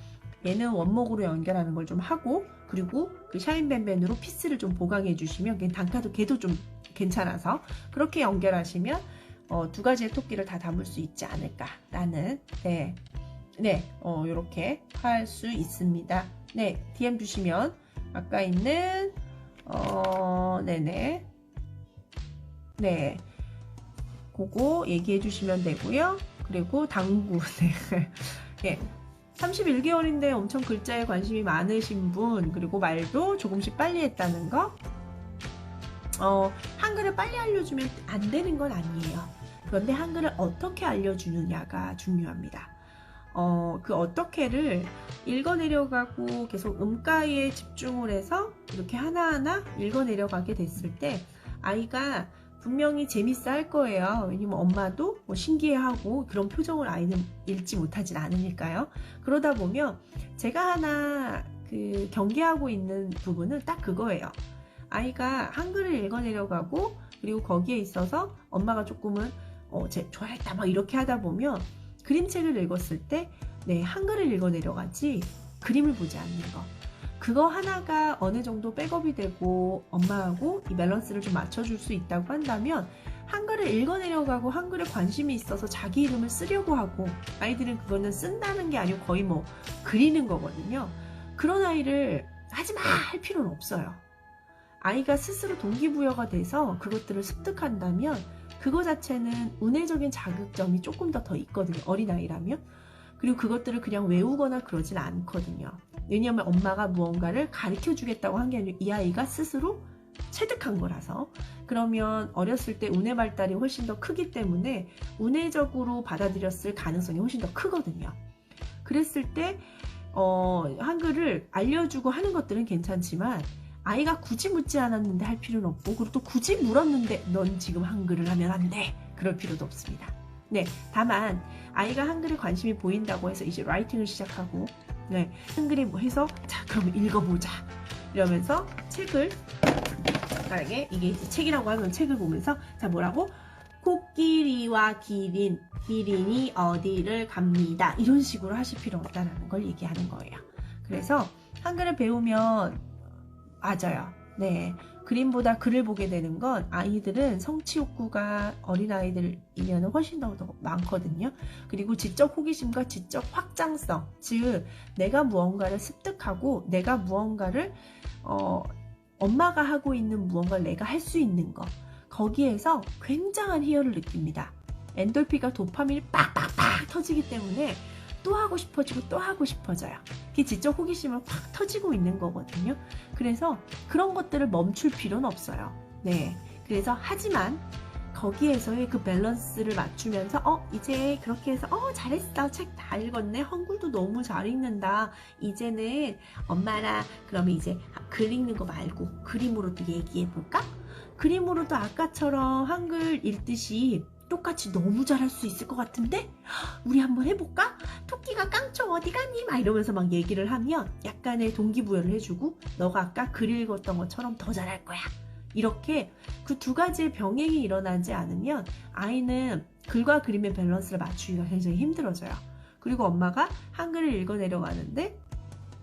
얘는 원목으로 연결하는 걸 좀 하고, 그리고 그 샤인맨맨으로 피스를 좀 보강해 주시면 단가도 걔도 좀 괜찮아서 그렇게 연결하시면 2가지의 토끼를 다 담을 수 있지 않을까라는, 네, 이렇게 할 수 있습니다. 네, DM 주시면 아까 있는 네, 그거 얘기해 주시면 되고요. 그리고 당구, 네, 31개월인데 엄청 글자에 관심이 많으신 분, 그리고 말도 조금씩 빨리 했다는 거, 한글을 빨리 알려주면 안 되는 건 아니에요. 그런데 한글을 어떻게 알려주느냐가 중요합니다. 그 어떻게를 읽어내려가고 계속 음가에 집중을 해서 이렇게 하나하나 읽어내려가게 됐을 때 아이가 분명히 재밌어 할 거예요. 왜냐면 엄마도 뭐 신기해하고 그런 표정을 아이는 읽지 못하진 않으니까요. 그러다 보면 제가 하나 그 경계하고 있는 부분은 딱 그거예요. 아이가 한글을 읽어내려가고, 그리고 거기에 있어서 엄마가 조금은 좋아했다 막 이렇게 하다 보면 그림책을 읽었을 때 네, 한글을 읽어내려가지 그림을 보지 않는 거, 그거 하나가 어느 정도 백업이 되고 엄마하고 이 밸런스를 좀 맞춰줄 수 있다고 한다면, 한글을 읽어내려가고 한글에 관심이 있어서 자기 이름을 쓰려고 하고, 아이들은 그거는 쓴다는 게 아니고 거의 뭐 그리는 거거든요. 그런 아이를 하지마 할 필요는 없어요. 아이가 스스로 동기부여가 돼서 그것들을 습득한다면 그거 자체는 운해적인 자극점이 조금 더 있거든요. 어린아이라면. 그리고 그것들을 그냥 외우거나 그러진 않거든요. 왜냐하면 엄마가 무언가를 가르쳐 주겠다고 한 게 아니고 이 아이가 스스로 체득한 거라서. 그러면 어렸을 때 운해 발달이 훨씬 더 크기 때문에 운해적으로 받아들였을 가능성이 훨씬 더 크거든요. 그랬을 때 한글을 알려주고 하는 것들은 괜찮지만 아이가 굳이 묻지 않았는데 할 필요는 없고, 그리고 또 굳이 물었는데 넌 지금 한글을 하면 안 돼, 그럴 필요도 없습니다. 네, 다만 아이가 한글에 관심이 보인다고 해서 이제 라이팅을 시작하고, 네, 한글에 뭐 해서 자 그럼 읽어보자 이러면서 책을, 만약에 이게 이제 책이라고 하면 책을 보면서 자 뭐라고, 코끼리와 기린이 어디를 갑니다, 이런 식으로 하실 필요 없다는 걸 얘기하는 거예요. 그래서 한글을 배우면 맞아요. 네, 그림보다 글을 보게 되는 건 아이들은 성취 욕구가 어린아이들이면 훨씬 더 많거든요. 그리고 지적 호기심과 지적 확장성, 즉 내가 무언가를 습득하고 내가 무언가를 엄마가 하고 있는 무언가를 내가 할 수 있는 거, 거기에서 굉장한 희열을 느낍니다. 엔돌핀과 도파민이 빡빡빡 터지기 때문에 또 하고 싶어지고 또 하고 싶어져요. 그게 지적 호기심을 확 터지고 있는 거거든요. 그래서 그런 것들을 멈출 필요는 없어요. 네, 그래서 하지만 거기에서의 그 밸런스를 맞추면서 이제 그렇게 해서 잘했어, 책 다 읽었네, 한글도 너무 잘 읽는다, 이제는 엄마랑 그러면 이제 글 읽는 거 말고 그림으로도 얘기해 볼까? 그림으로도 아까처럼 한글 읽듯이 똑같이 너무 잘할 수 있을 것 같은데 우리 한번 해볼까? 토끼가 깡총 어디 갔니? 막 이러면서 막 얘기를 하면 약간의 동기부여를 해주고, 너가 아까 글 읽었던 것처럼 더 잘할 거야, 이렇게 그 두 가지의 병행이 일어나지 않으면 아이는 글과 그림의 밸런스를 맞추기가 굉장히 힘들어져요. 그리고 엄마가 한글을 읽어내려가는데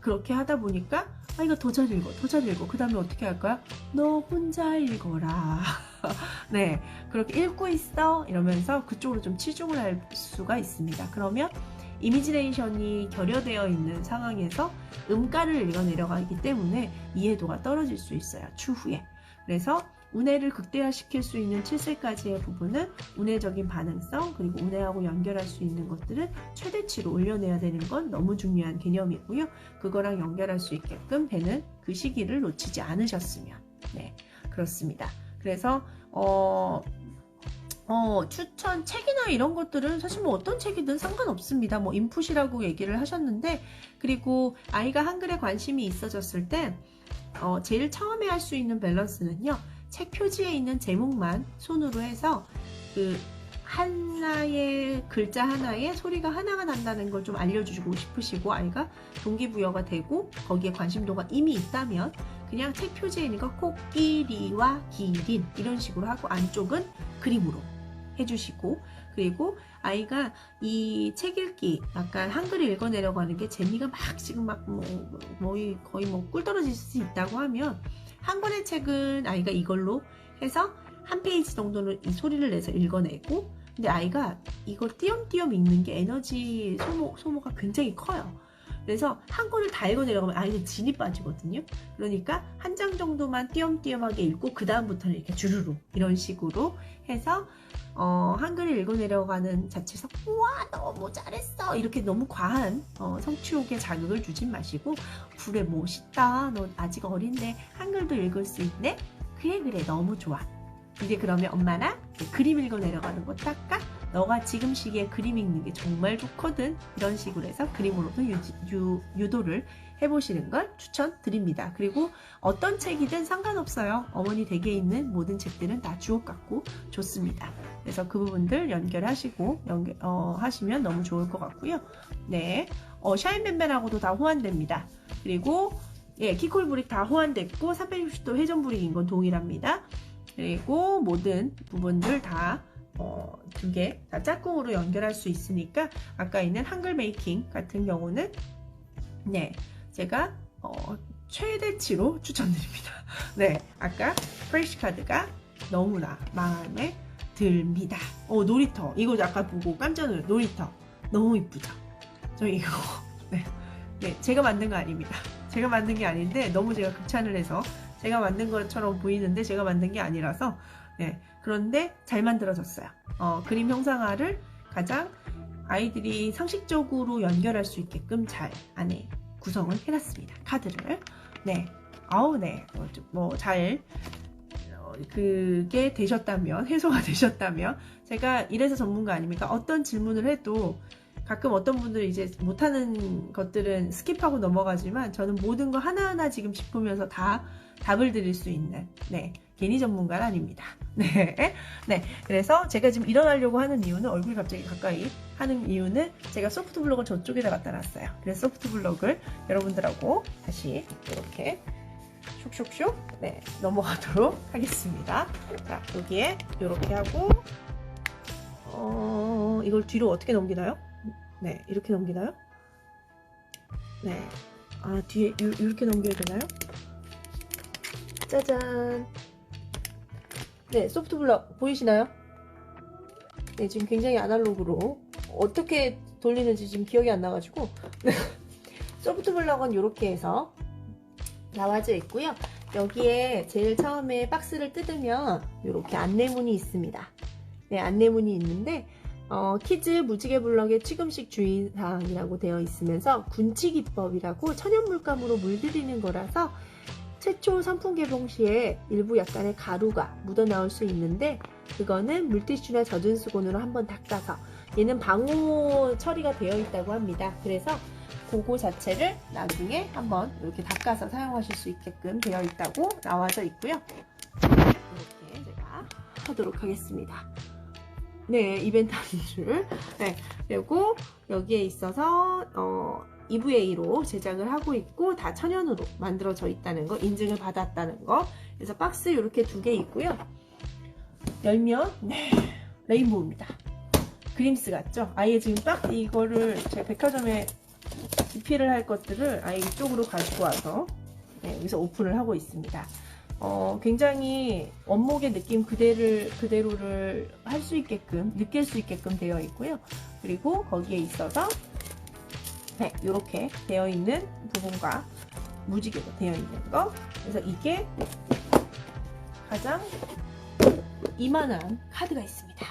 그렇게 하다 보니까 아이가 더 잘 읽어, 더 잘 읽어. 그 다음에 어떻게 할까요? 너 혼자 읽어라. 네, 그렇게 읽고 있어 이러면서 그쪽으로 좀 치중을 할 수가 있습니다. 그러면 이미지네이션이 결여되어 있는 상황에서 음가를 읽어내려가기 때문에 이해도가 떨어질 수 있어요. 추후에. 그래서 운해를 극대화시킬 수 있는 7세까지의 부분은 운해적인 반응성 그리고 운해하고 연결할 수 있는 것들을 최대치로 올려내야 되는 건 너무 중요한 개념이고요. 그거랑 연결할 수 있게끔 배는 그 시기를 놓치지 않으셨으면 네 그렇습니다. 그래서 추천 책이나 이런 것들은 사실 뭐 어떤 책이든 상관없습니다. 뭐 인풋이라고 얘기를 하셨는데 그리고 아이가 한글에 관심이 있어졌을 때 제일 처음에 할 수 있는 밸런스는요. 책 표지에 있는 제목만 손으로 해서 그 하나의 글자 하나에 소리가 하나가 난다는 걸 좀 알려주고 싶으시고 아이가 동기부여가 되고 거기에 관심도가 이미 있다면 그냥 책 표지에 있는 거 코끼리와 기린 이런 식으로 하고 안쪽은 그림으로 해주시고 그리고 아이가 이 책 읽기 약간 한글을 읽어내려고 하는 게 재미가 막 지금 막 거의 꿀 떨어질 수 있다고 하면 한 권의 책은 아이가 이걸로 해서 한 페이지 정도는 이 소리를 내서 읽어내고 근데 아이가 이걸 띄엄띄엄 읽는 게 에너지 소모가 굉장히 커요. 그래서 한 권을 다 읽어내려가면 아이는 진이 빠지거든요. 그러니까 한 장 정도만 띄엄띄엄하게 읽고 그 다음부터는 이렇게 주르륵 이런 식으로 해서 한글을 읽어내려가는 자체에서 우와 너무 잘했어 이렇게 너무 과한 성취욕에 자극을 주진 마시고 그래 멋있다 너 아직 어린데 한글도 읽을 수 있네 그래 너무 좋아 이제 그러면 엄마나 그림 읽어내려가는 거 닦아 너가 지금 시기에 그림 읽는 게 정말 좋거든 이런 식으로 해서 그림으로도 유도를 해보시는 걸 추천드립니다. 그리고 어떤 책이든 상관없어요. 어머니 댁에 있는 모든 책들은 다 주옥 같고 좋습니다. 그래서 그 부분들 연결하시고 하시면 너무 좋을 것 같고요. 네, 샤인벤벤하고도 다 호환됩니다. 그리고 키콜 브릭 다 호환됐고 360도 회전 브릭인 건 동일합니다. 그리고 모든 부분들 다 두 개 다 짝꿍으로 연결할 수 있으니까 아까 있는 한글 메이킹 같은 경우는 네 제가 최대치로 추천드립니다. 네 아까 프레시 카드가 너무나 마음에 듭니다. 놀이터 이거 아까 보고 깜짝 놀랐어요. 놀이터 너무 이쁘죠? 저 이거 네 제가 만든 거 아닙니다. 제가 만든 게 아닌데 너무 제가 극찬을 해서 제가 만든 것처럼 보이는데 제가 만든 게 아니라서 네, 그런데 잘 만들어졌어요. 그림 형상화를 가장 아이들이 상식적으로 연결할 수 있게끔 잘 안에 구성을 해놨습니다. 카드를. 네. 잘 그게 되셨다면 해소가 되셨다면 제가 이래서 전문가 아닙니까? 어떤 질문을 해도 가끔 어떤 분들이 이제 못하는 것들은 스킵하고 넘어가지만 저는 모든 거 하나하나 지금 짚으면서 다 답을 드릴 수 있는 괜히 전문가는 아닙니다. 네. 그래서 제가 지금 일어나려고 하는 이유는 얼굴이 갑자기 가까이 하는 이유는 제가 소프트 블록을 저쪽에다 갖다 놨어요. 그래서 소프트 블록을 여러분들하고 다시 이렇게 슉슉슉 넘어가도록 하겠습니다. 자, 여기에 이렇게 하고 이걸 뒤로 어떻게 넘기나요? 네, 이렇게 넘기나요? 네. 뒤에 이렇게 넘겨야 되나요? 짜잔. 네, 소프트 블럭 보이시나요? 네, 지금 굉장히 아날로그로 어떻게 돌리는지 지금 기억이 안 나가지고 소프트 블럭은 이렇게 해서 나와져 있고요. 여기에 제일 처음에 박스를 뜯으면 이렇게 안내문이 있습니다. 네, 안내문이 있는데 키즈 무지개 블럭의 취급식 주의사항이라고 되어 있으면서 군치기법이라고 천연물감으로 물들이는 거라서 최초 상품 개봉 시에 일부 약간의 가루가 묻어나올 수 있는데 그거는 물티슈나 젖은 수건으로 한번 닦아서 얘는 방호 처리가 되어 있다고 합니다. 그래서 그거 자체를 나중에 한번 이렇게 닦아서 사용하실 수 있게끔 되어 있다고 나와져 있고요. 이렇게 제가 하도록 하겠습니다. 네, 이벤트 한 줄. 네, 그리고 여기에 있어서 EVA로 제작을 하고 있고 다 천연으로 만들어져 있다는 거, 인증을 받았다는 거. 그래서 박스 이렇게 2개 있고요. 열면 네, 레인보우입니다. 그림스 같죠? 아예 지금 딱 이거를 제 백화점에 기피를 할 것들을 아예 이쪽으로 가지고 와서 네, 여기서 오픈을 하고 있습니다. 굉장히 원목의 느낌 그대로를 할 수 있게끔, 느낄 수 있게끔 되어 있고요. 그리고 거기에 있어서 네, 이렇게 되어 있는 부분과 무지개로 되어 있는 거. 그래서 이게 가장 이만한 카드가 있습니다.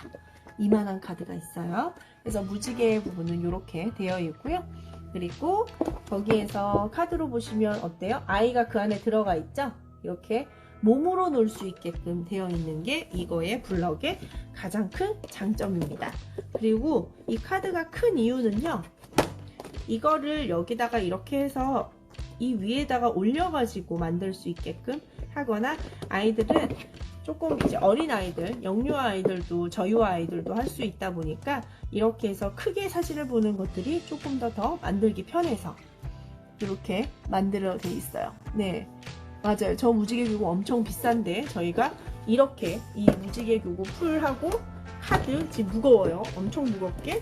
이만한 카드가 있어요. 그래서 무지개 부분은 이렇게 되어 있고요. 그리고 거기에서 카드로 보시면 어때요? 아이가 그 안에 들어가 있죠? 이렇게 몸으로 놀 수 있게끔 되어 있는 게 이거의 블럭의 가장 큰 장점입니다. 그리고 이 카드가 큰 이유는요. 이거를 여기다가 이렇게 해서 이 위에다가 올려가지고 만들 수 있게끔 하거나 아이들은 조금 이제 어린 아이들, 영유 아이들도 저유 아이들도 할 수 있다 보니까 이렇게 해서 크게 사진을 보는 것들이 조금 더 만들기 편해서 이렇게 만들어 돼 있어요. 네, 맞아요. 저 무지개 교구 엄청 비싼데 저희가 이렇게 이 무지개 교구 풀하고 카드 지금 무거워요. 엄청 무겁게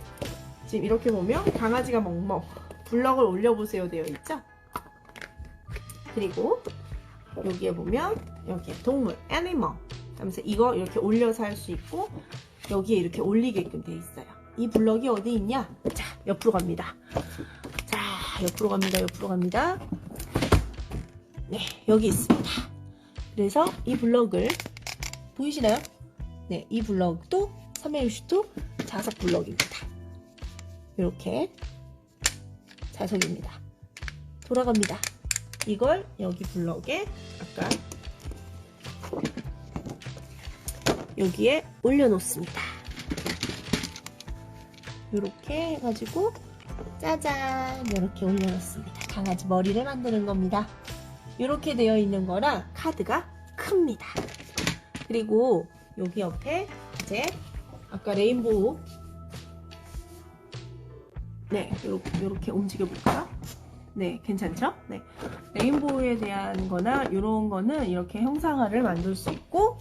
지금 이렇게 보면 강아지가 멍멍 블럭을 올려보세요 되어 있죠. 그리고 여기에 보면 여기에 동물, 애니멀 하면서 이거 이렇게 올려서 할 수 있고 여기에 이렇게 올리게끔 되어 있어요. 이 블럭이 어디 있냐? 자, 옆으로 갑니다. 자, 옆으로 갑니다. 옆으로 갑니다. 네, 여기 있습니다. 그래서 이 블럭을 보이시나요? 네, 이 블럭도 360도 자석 블럭입니다. 이렇게 자석입니다. 돌아갑니다. 이걸 여기 블럭에 아까 여기에 올려놓습니다. 이렇게 해가지고 짜잔 이렇게 올려놓습니다. 강아지 머리를 만드는 겁니다. 이렇게 되어 있는 거랑 카드가 큽니다. 그리고 여기 옆에 이제 아까 레인보우 네 이렇게 움직여 볼까요? 네, 괜찮죠? 네, 레인보우에 대한 거나 이런 거는 이렇게 형상화를 만들 수 있고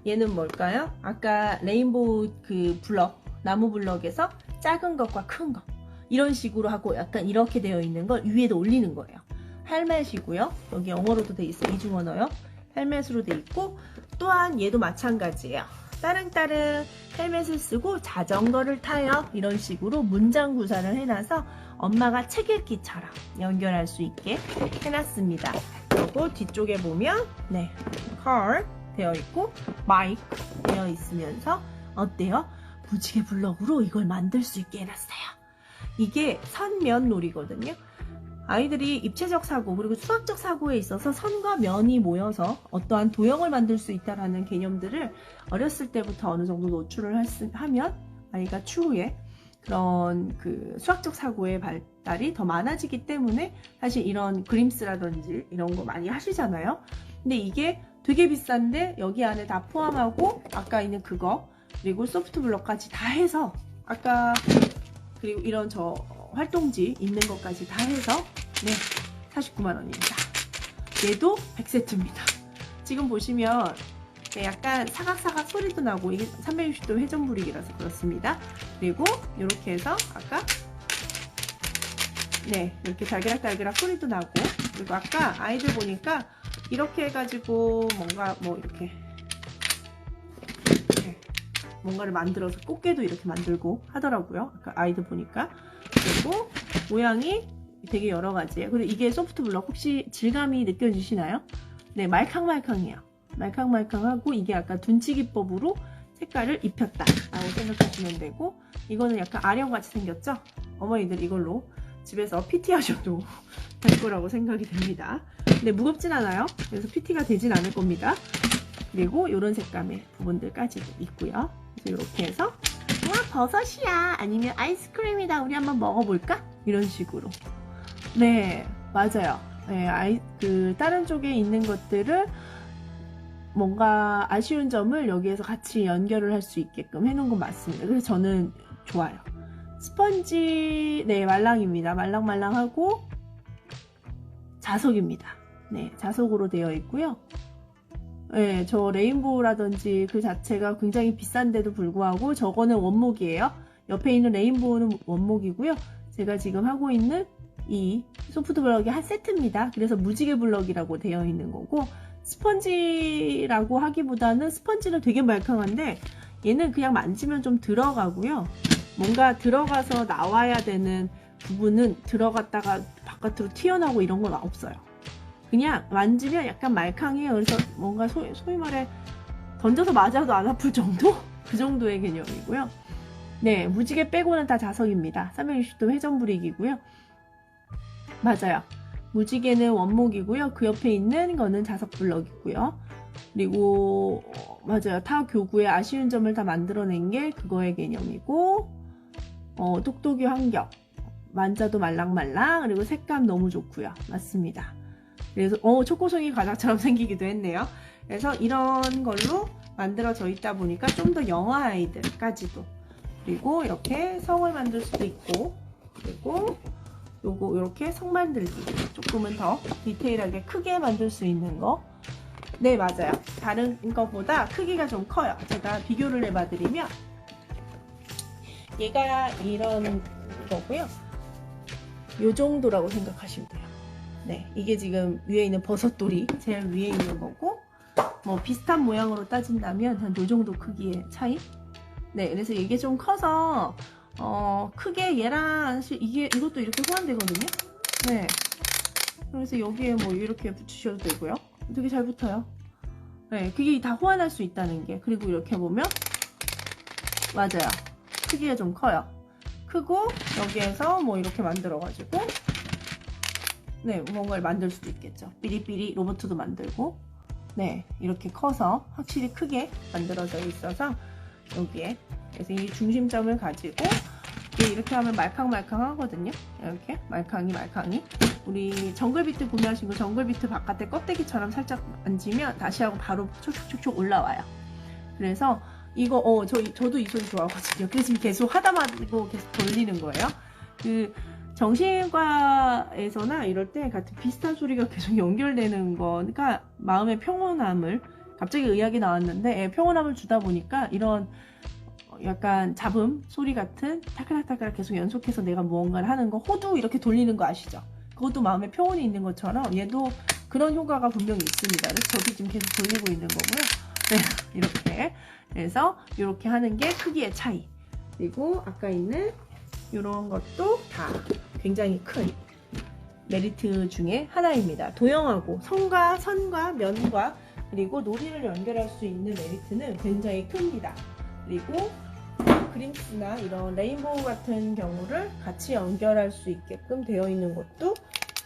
얘는 뭘까요? 아까 레인보우 그 블럭, 나무 블럭에서 작은 것과 큰 것 이런 식으로 하고 약간 이렇게 되어 있는 걸 위에다 올리는 거예요. 헬멧이고요. 여기 영어로도 돼 있어요. 이중 언어요. 헬멧으로 돼 있고 또한 얘도 마찬가지예요. 따릉따릉 헬멧을 쓰고 자전거를 타요. 이런 식으로 문장 구사를 해놔서 엄마가 책 읽기처럼 연결할 수 있게 해놨습니다. 그리고 뒤쪽에 보면 네, car 되어 있고 bike 되어 있으면서 어때요? 무지개 블럭으로 이걸 만들 수 있게 해놨어요. 이게 선면 놀이거든요. 아이들이 입체적 사고 그리고 수학적 사고에 있어서 선과 면이 모여서 어떠한 도형을 만들 수 있다는 개념들을 어렸을 때부터 어느 정도 노출을 하면 아이가 추후에 그런 그 수학적 사고의 발달이 더 많아지기 때문에 사실 이런 그림스라든지 이런 거 많이 하시잖아요. 근데 이게 되게 비싼데 여기 안에 다 포함하고 아까 있는 그거 그리고 소프트 블럭까지 다 해서 아까 그리고 이런 저 활동지 있는 것까지 다 해서 네 49만원입니다. 얘도 100세트입니다. 지금 보시면 네, 약간 사각사각 소리도 나고 이게 360도 회전불이기라서 그렇습니다. 그리고 이렇게 해서 아까 네 이렇게 달그락달그락 소리도 나고 그리고 아까 아이들 보니까 이렇게 해가지고 뭔가 뭐 이렇게 네, 뭔가를 만들어서 꽃게도 이렇게 만들고 하더라고요. 아까 아이들 보니까. 그리고 모양이 되게 여러 가지예요. 그리고 이게 소프트 블럭 혹시 질감이 느껴지시나요? 네, 말캉말캉해요. 말캉말캉하고 이게 약간 둔치기법으로 색깔을 입혔다 라고 생각하시면 되고 이거는 약간 아령같이 생겼죠? 어머니들 이걸로 집에서 PT 하셔도 될 거라고 생각이 됩니다. 근데 무겁진 않아요. 그래서 PT가 되진 않을 겁니다. 그리고 이런 색감의 부분들까지도 있고요. 그래서 이렇게 해서 와 버섯이야 아니면 아이스크림이다 우리 한번 먹어볼까? 이런 식으로 네 맞아요. 네, 그 다른 쪽에 있는 것들을 뭔가 아쉬운 점을 여기에서 같이 연결을 할 수 있게끔 해놓은 건 맞습니다. 그래서 저는 좋아요. 스펀지, 네, 말랑입니다. 말랑말랑하고 자석입니다. 네, 자석으로 되어 있고요. 네, 저 레인보우라든지 그 자체가 굉장히 비싼데도 불구하고 저거는 원목이에요. 옆에 있는 레인보우는 원목이고요. 제가 지금 하고 있는 이 소프트 블럭이 한 세트입니다. 그래서 무지개 블럭이라고 되어 있는 거고, 스펀지라고 하기보다는 스펀지는 되게 말캉한데 얘는 그냥 만지면 좀 들어가고요. 뭔가 들어가서 나와야 되는 부분은 들어갔다가 바깥으로 튀어나오고 이런 건 없어요. 그냥 만지면 약간 말캉해요. 그래서 뭔가 소위 말해 던져서 맞아도 안 아플 정도? 그 정도의 개념이고요. 네, 무지개 빼고는 다 자석입니다. 360도 회전 브릭이고요. 맞아요. 무지개는 원목이고요. 그 옆에 있는 거는 자석 블럭이고요. 그리고 맞아요. 타 교구의 아쉬운 점을 다 만들어낸 게 그거의 개념이고, 똑똑이 환경, 만져도 말랑말랑, 그리고 색감 너무 좋고요. 맞습니다. 그래서 초코송이 과자처럼 생기기도 했네요. 그래서 이런 걸로 만들어져 있다 보니까 좀 더 영아 아이들까지도, 그리고 이렇게 성을 만들 수도 있고, 그리고 요거 이렇게 성 만들기, 조금은 더 디테일하게 크게 만들 수 있는 거. 네, 맞아요. 다른 것보다 크기가 좀 커요. 제가 비교를 해봐드리면 얘가 이런 거고요. 요 정도라고 생각하시면 돼요. 네, 이게 지금 위에 있는 버섯돌이 제일 위에 있는 거고, 뭐 비슷한 모양으로 따진다면 한 요 정도 크기의 차이. 네, 그래서 이게 좀 커서 크게 얘랑 이것도 이렇게 호환되거든요. 네, 그래서 여기에 뭐 이렇게 붙이셔도 되고요. 되게 잘 붙어요. 네, 그게 다 호환할 수 있다는 게. 그리고 이렇게 보면 맞아요. 크기가 좀 커요. 크고 여기에서 뭐 이렇게 만들어가지고 네, 뭔가를 만들 수도 있겠죠. 삐리삐리 로봇도 만들고. 네, 이렇게 커서 확실히 크게 만들어져 있어서 여기에, 그래서 이 중심점을 가지고 이렇게 하면 말캉말캉 하거든요. 이렇게 말캉이 우리 정글비트 구매하신 거 정글비트 바깥에 껍데기처럼 살짝 만지면 다시 하고 바로 촉촉촉촉 올라와요. 그래서 이거 저도 이 소리 좋아하거든요. 그래서 지금 계속 하다 말고 계속 돌리는 거예요. 그 정신과에서나 이럴 때 같은 비슷한 소리가 계속 연결되는 거니까 마음의 평온함을, 갑자기 의학이 나왔는데 평온함을 주다 보니까 이런 약간 잡음 소리 같은 타크락타크락 계속 연속해서 내가 무언가를 하는 거, 호두 이렇게 돌리는 거 아시죠? 그것도 마음에 평온이 있는 것처럼 얘도 그런 효과가 분명히 있습니다. 그래서 저도 지금 계속 돌리고 있는 거고요. 네, 이렇게. 그래서 이렇게 하는 게 크기의 차이. 그리고 아까 있는 이런 것도 다 굉장히 큰 메리트 중에 하나입니다. 도형하고 선과 면과 그리고 놀이를 연결할 수 있는 메리트는 굉장히 큽니다. 그리고 그림스나 이런 레인보우 같은 경우를 같이 연결할 수 있게끔 되어 있는 것도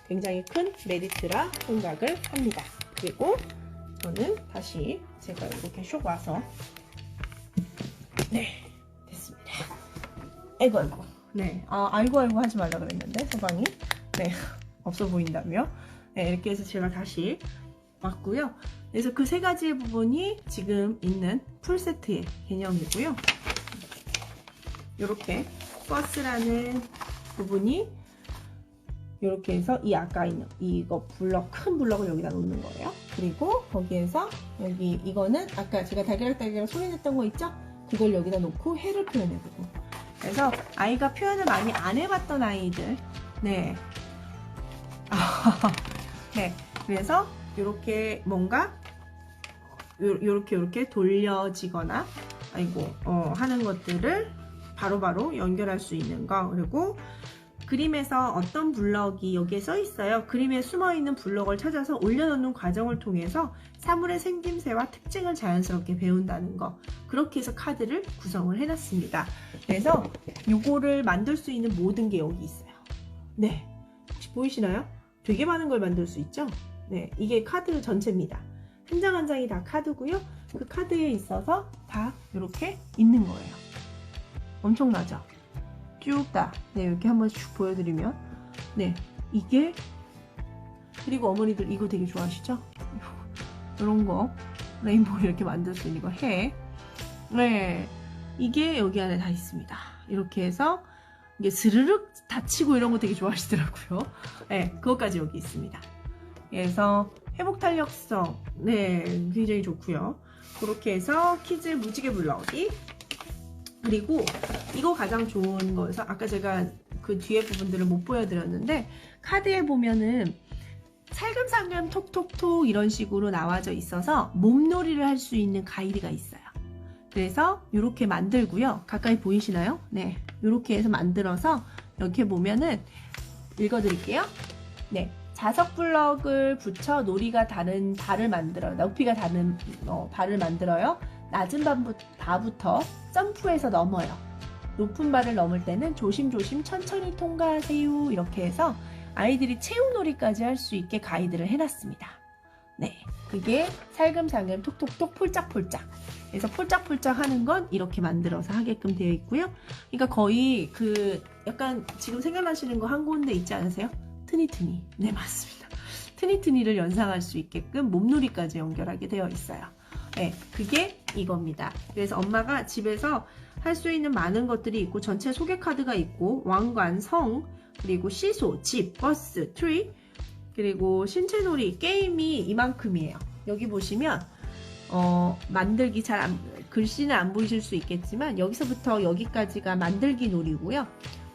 굉장히 큰 메리트라 생각을 합니다. 그리고 저는 다시 제가 이렇게 쇽 와서, 네, 됐습니다. 아이고 네, 아이고 하지 말라 그랬는데 소방이, 네, 없어 보인다며. 네, 이렇게 해서 제가 다시 왔고요. 그래서 그 세 가지의 부분이 지금 있는 풀세트의 개념이고요. 이렇게 버스라는 부분이 이렇게 해서 이 아까 있는 이거 블럭, 큰 블럭을 여기다 놓는 거예요. 그리고 거기에서 여기 이거는 아까 제가 달걀 소리 냈던 거 있죠? 그걸 여기다 놓고 해를 표현해보고. 그래서 아이가 표현을 많이 안 해봤던 아이들, 네, 네, 그래서 이렇게 뭔가 이렇게 돌려지거나 하는 것들을 바로바로 연결할 수 있는 거. 그리고 그림에서 어떤 블럭이 여기에 써 있어요. 그림에 숨어있는 블럭을 찾아서 올려놓는 과정을 통해서 사물의 생김새와 특징을 자연스럽게 배운다는 거. 그렇게 해서 카드를 구성을 해놨습니다. 그래서 요거를 만들 수 있는 모든 게 여기 있어요. 네, 혹시 보이시나요? 되게 많은 걸 만들 수 있죠? 네, 이게 카드 전체입니다. 한 장 한 장이 다 카드고요. 그 카드에 있어서 다 이렇게 있는 거예요. 엄청나죠? 쭉 다. 네, 이렇게 한번 쭉 보여드리면, 네, 이게, 그리고 어머니들 이거 되게 좋아하시죠? 이런 거 레인보우 이렇게 만들 수 있는 거 해. 네, 이게 여기 안에 다 있습니다. 이렇게 해서 이게 스르륵 다치고 이런 거 되게 좋아하시더라고요. 네, 그것까지 여기 있습니다. 그래서 회복 탄력성, 네, 굉장히 좋고요. 그렇게 해서 키즈 무지개 블럭이, 그리고 이거 가장 좋은 거여서 아까 제가 그 뒤에 부분들을 못 보여드렸는데, 카드에 보면은 살금살금 톡톡톡 이런 식으로 나와져 있어서 몸놀이를 할 수 있는 가이드가 있어요. 그래서 이렇게 만들고요. 가까이 보이시나요? 네, 이렇게 해서 만들어서 이렇게 보면은 읽어드릴게요. 네, 자석 블럭을 붙여 놀이가 다른 발을 만들어요. 높이가 다른 발을 만들어요. 낮은 바부터 점프해서 넘어요. 높은 발을 넘을 때는 조심조심 천천히 통과하세요. 이렇게 해서 아이들이 체육놀이까지 할 수 있게 가이드를 해놨습니다. 네, 그게 살금살금 톡톡톡 폴짝폴짝. 그래서 폴짝폴짝 하는 건 이렇게 만들어서 하게끔 되어 있고요. 그러니까 거의 그 약간 지금 생각나시는 거 한 군데 있지 않으세요? 트니트니. 네, 맞습니다. 트니트니를 연상할 수 있게끔 몸놀이까지 연결하게 되어 있어요. 네, 그게 이겁니다. 그래서 엄마가 집에서 할 수 있는 많은 것들이 있고, 전체 소개 카드가 있고, 왕관, 성, 그리고 시소, 집, 버스, 트리, 그리고 신체놀이, 게임이 이만큼이에요. 여기 보시면 만들기 글씨는 안 보이실 수 있겠지만, 여기서부터 여기까지가 만들기 놀이고요.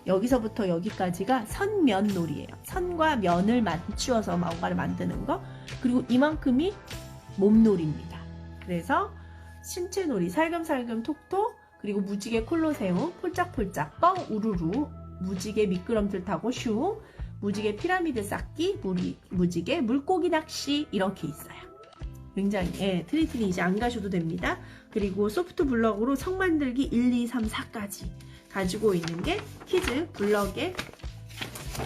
여기서부터 여기까지가 선면 놀이에요. 선과 면을 맞추어서 뭔가를 만드는 거. 그리고 이만큼이 몸놀이입니다. 그래서 신체놀이, 살금살금 톡톡, 그리고 무지개 콜로세움, 폴짝폴짝, 뻥 우르르, 무지개 미끄럼틀 타고 슝, 무지개 피라미드 쌓기, 무지개 물고기 낚시, 이렇게 있어요. 굉장히 트리트리 이제 안 가셔도 됩니다. 그리고 소프트 블럭으로 성 만들기 1, 2, 3, 4까지 가지고 있는 게 키즈 블럭의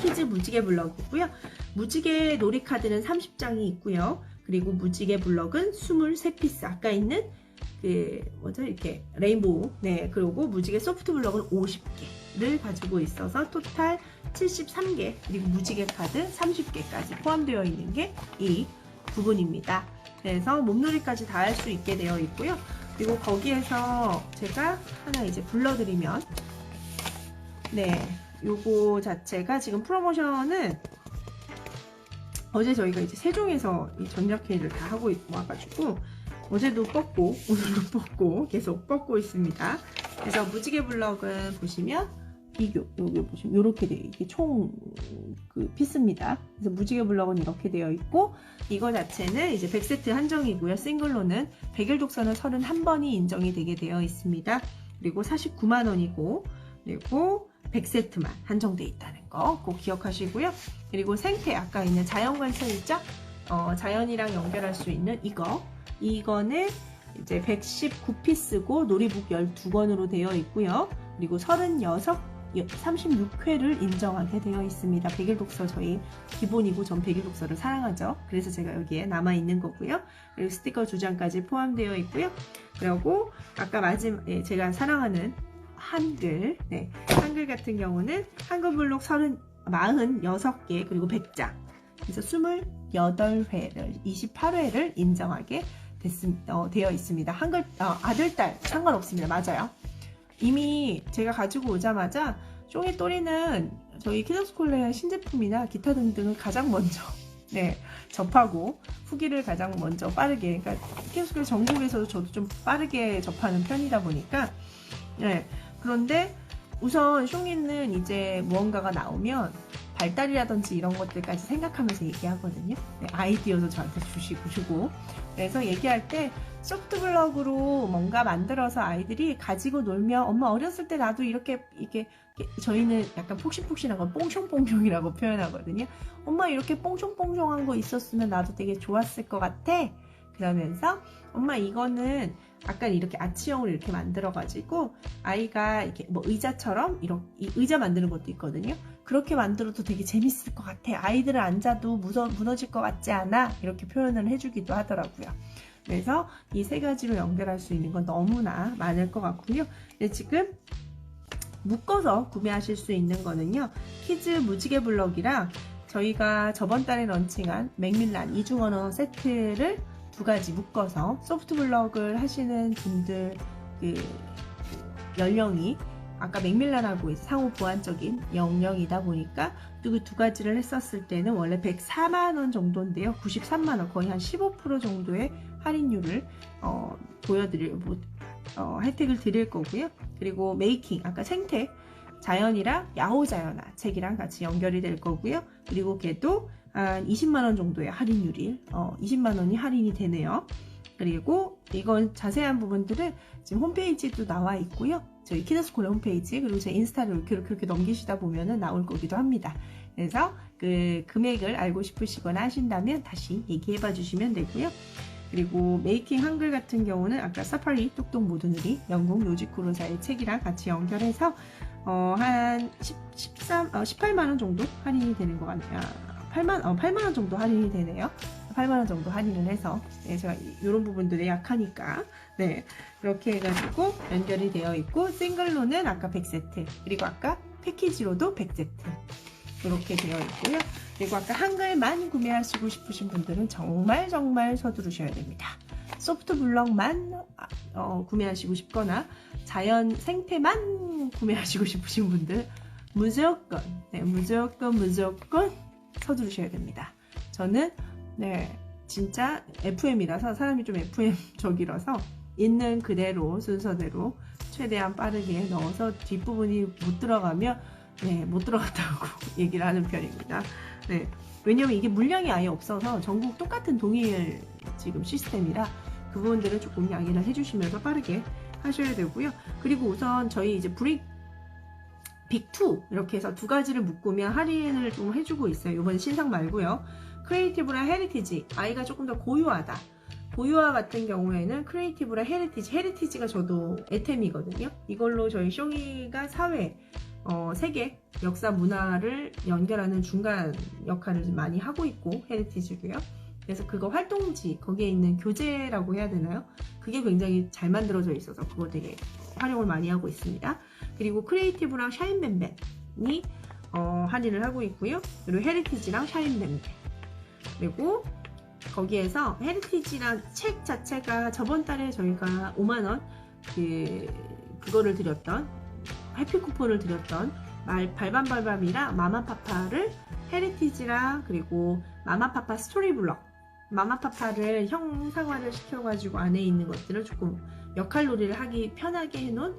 키즈 무지개 블럭이고요. 무지개 놀이 카드는 30장이 있고요. 그리고 무지개 블럭은 23피스, 아까 있는 이렇게 레인보우, 네, 그리고 무지개 소프트 블럭은 50개를 가지고 있어서 토탈 73개, 그리고 무지개 카드 30개까지 포함되어 있는 게 이 부분입니다. 그래서 몸놀이까지 다 할 수 있게 되어 있고요. 그리고 거기에서 제가 하나 이제 불러드리면, 네, 요거 자체가 지금 프로모션은 어제 저희가 이제 세종에서 이 전략회의를 다 하고 와가지고 어제도 뻗고 오늘도 뻗고 계속 뻗고 있습니다. 그래서 무지개 블럭은 보시면 여기 보시면 이렇게 돼요. 이게 총 그 피스입니다. 그래서 무지개 블럭은 이렇게 되어 있고, 이거 자체는 이제 100세트 한정이고요. 싱글로는 100일 독서는 31번이 인정이 되게 되어 있습니다. 그리고 49만 원이고, 그리고 100세트만 한정되어 있다는 거 꼭 기억하시고요. 그리고 생태, 아까 있는 자연관찰 일자, 자연이랑 연결할 수 있는 이거는 이제 119피스고 놀이북 12권으로 되어 있고요. 그리고 36회를 인정하게 되어 있습니다. 100일 독서 저희 기본이고, 전 100일 독서를 사랑하죠. 그래서 제가 여기에 남아있는 거고요. 그리고 스티커 2장까지 포함되어 있고요. 그리고 아까 제가 사랑하는 한글, 네, 한글 같은 경우는 한글 블록 46개, 그리고 100장, 그래서 28회를 28회를 인정하게 되어 있습니다. 한글 아들딸 상관없습니다. 맞아요. 이미 제가 가지고 오자마자 쫑이또리는 저희 키즈스쿨레의 신제품이나 기타 등등을 가장 먼저 접하고 후기를 가장 먼저 빠르게, 그러니까 키즈스쿨레 전국에서도 저도 좀 빠르게 접하는 편이다 보니까, 그런데 우선 쫑이는 이제 무언가가 나오면 발달이라든지 이런 것들까지 생각하면서 얘기하거든요. 아이디어도 저한테 주고. 그래서 얘기할 때 소프트 블럭으로 뭔가 만들어서 아이들이 가지고 놀면, 엄마 어렸을 때 나도 이렇게 저희는 약간 폭신폭신한 거 뽕숑뽕숑이라고 표현하거든요. 엄마 이렇게 뽕숑뽕숑한 거 있었으면 나도 되게 좋았을 것 같아. 그러면서 엄마 이거는 약간 이렇게 아치형으로 이렇게 만들어가지고 아이가 이렇게 뭐 의자처럼 이 의자 만드는 것도 있거든요. 그렇게 만들어도 되게 재밌을 것 같아. 아이들은 앉아도 무너질 것 같지 않아? 이렇게 표현을 해주기도 하더라고요. 그래서 이 세 가지로 연결할 수 있는 건 너무나 많을 것 같고요. 근데 지금 묶어서 구매하실 수 있는 거는요, 키즈 무지개 블럭이랑 저희가 저번 달에 런칭한 맥밀란 이중언어 세트를 2가지 묶어서, 소프트 블럭을 하시는 분들 연령이 아까 맥밀런하고 상호 보완적인 영역이다 보니까 그 두 가지를 했었을 때는 원래 104만원 정도인데요. 93만원, 거의 한 15% 정도의 할인율을 혜택을 드릴 거고요. 그리고 메이킹, 아까 생태 자연이랑 야호자연아 책이랑 같이 연결이 될 거고요. 그리고 걔도 한 20만원 정도의 할인율이 20만원이 할인이 되네요. 그리고 이건 자세한 부분들은 지금 홈페이지도 나와 있고요. 저희 키더스쿨의 홈페이지, 그리고 제 인스타를 그렇게 넘기시다 보면은 나올 거기도 합니다. 그래서 그 금액을 알고 싶으시거나 하신다면 다시 얘기해 봐 주시면 되고요. 그리고 메이킹 한글 같은 경우는 아까 사파리 똑똑 모두누리 영국 요지쿠로사의 책이랑 같이 연결해서 한 18만원 정도 할인이 되는 것 같아요. 8만원 정도 할인이 되네요. 8만원 정도 할인을 해서, 네, 제가 이런 부분들에 약하니까, 네, 이렇게 해가지고 연결이 되어 있고, 싱글로는 아까 100세트, 그리고 아까 패키지로도 100세트, 이렇게 되어 있고요. 그리고 아까 한글만 구매하시고 싶으신 분들은 정말 서두르셔야 됩니다. 소프트 블럭만 구매하시고 싶거나 자연 생태만 구매하시고 싶으신 분들 무조건 서두르셔야 됩니다. 저는 진짜 FM이라서, 사람이 좀 FM적이라서 있는 그대로 순서대로 최대한 빠르게 넣어서 뒷부분이 못 들어가면 못 들어갔다고 얘기를 하는 편입니다. 왜냐면 이게 물량이 아예 없어서 전국 똑같은 동일 지금 시스템이라 그 부분들을 조금 양해를 해주시면서 빠르게 하셔야 되고요. 그리고 우선 저희 이제 빅2 이렇게 해서 두 가지를 묶으면 할인을 좀 해주고 있어요. 이번 신상 말고요. 크리에이티브랑 헤리티지, 아이가 조금 더 고유하다. 고유화 같은 경우에는 크리에이티브랑 헤리티지가 저도 애템이거든요. 이걸로 저희 쇼이가 사회, 세계, 역사, 문화를 연결하는 중간 역할을 많이 하고 있고, 헤리티지고요. 그래서 그거 활동지, 거기에 있는 교재라고 해야 되나요? 그게 굉장히 잘 만들어져 있어서 그거 되게 활용을 많이 하고 있습니다. 그리고 크리에이티브랑 샤인뱀뱀이 할인을 하고 있고요. 그리고 헤리티지랑 샤인뱀뱀. 그리고 거기에서 헤리티지랑 책 자체가 저번 달에 저희가 5만원 그거를 드렸던, 해피 쿠폰을 드렸던 발밤발밤이랑 마마파파를 헤리티지랑, 그리고 마마파파 스토리블럭, 마마파파를 형상화를 시켜가지고 안에 있는 것들을 조금 역할놀이를 하기 편하게 해놓은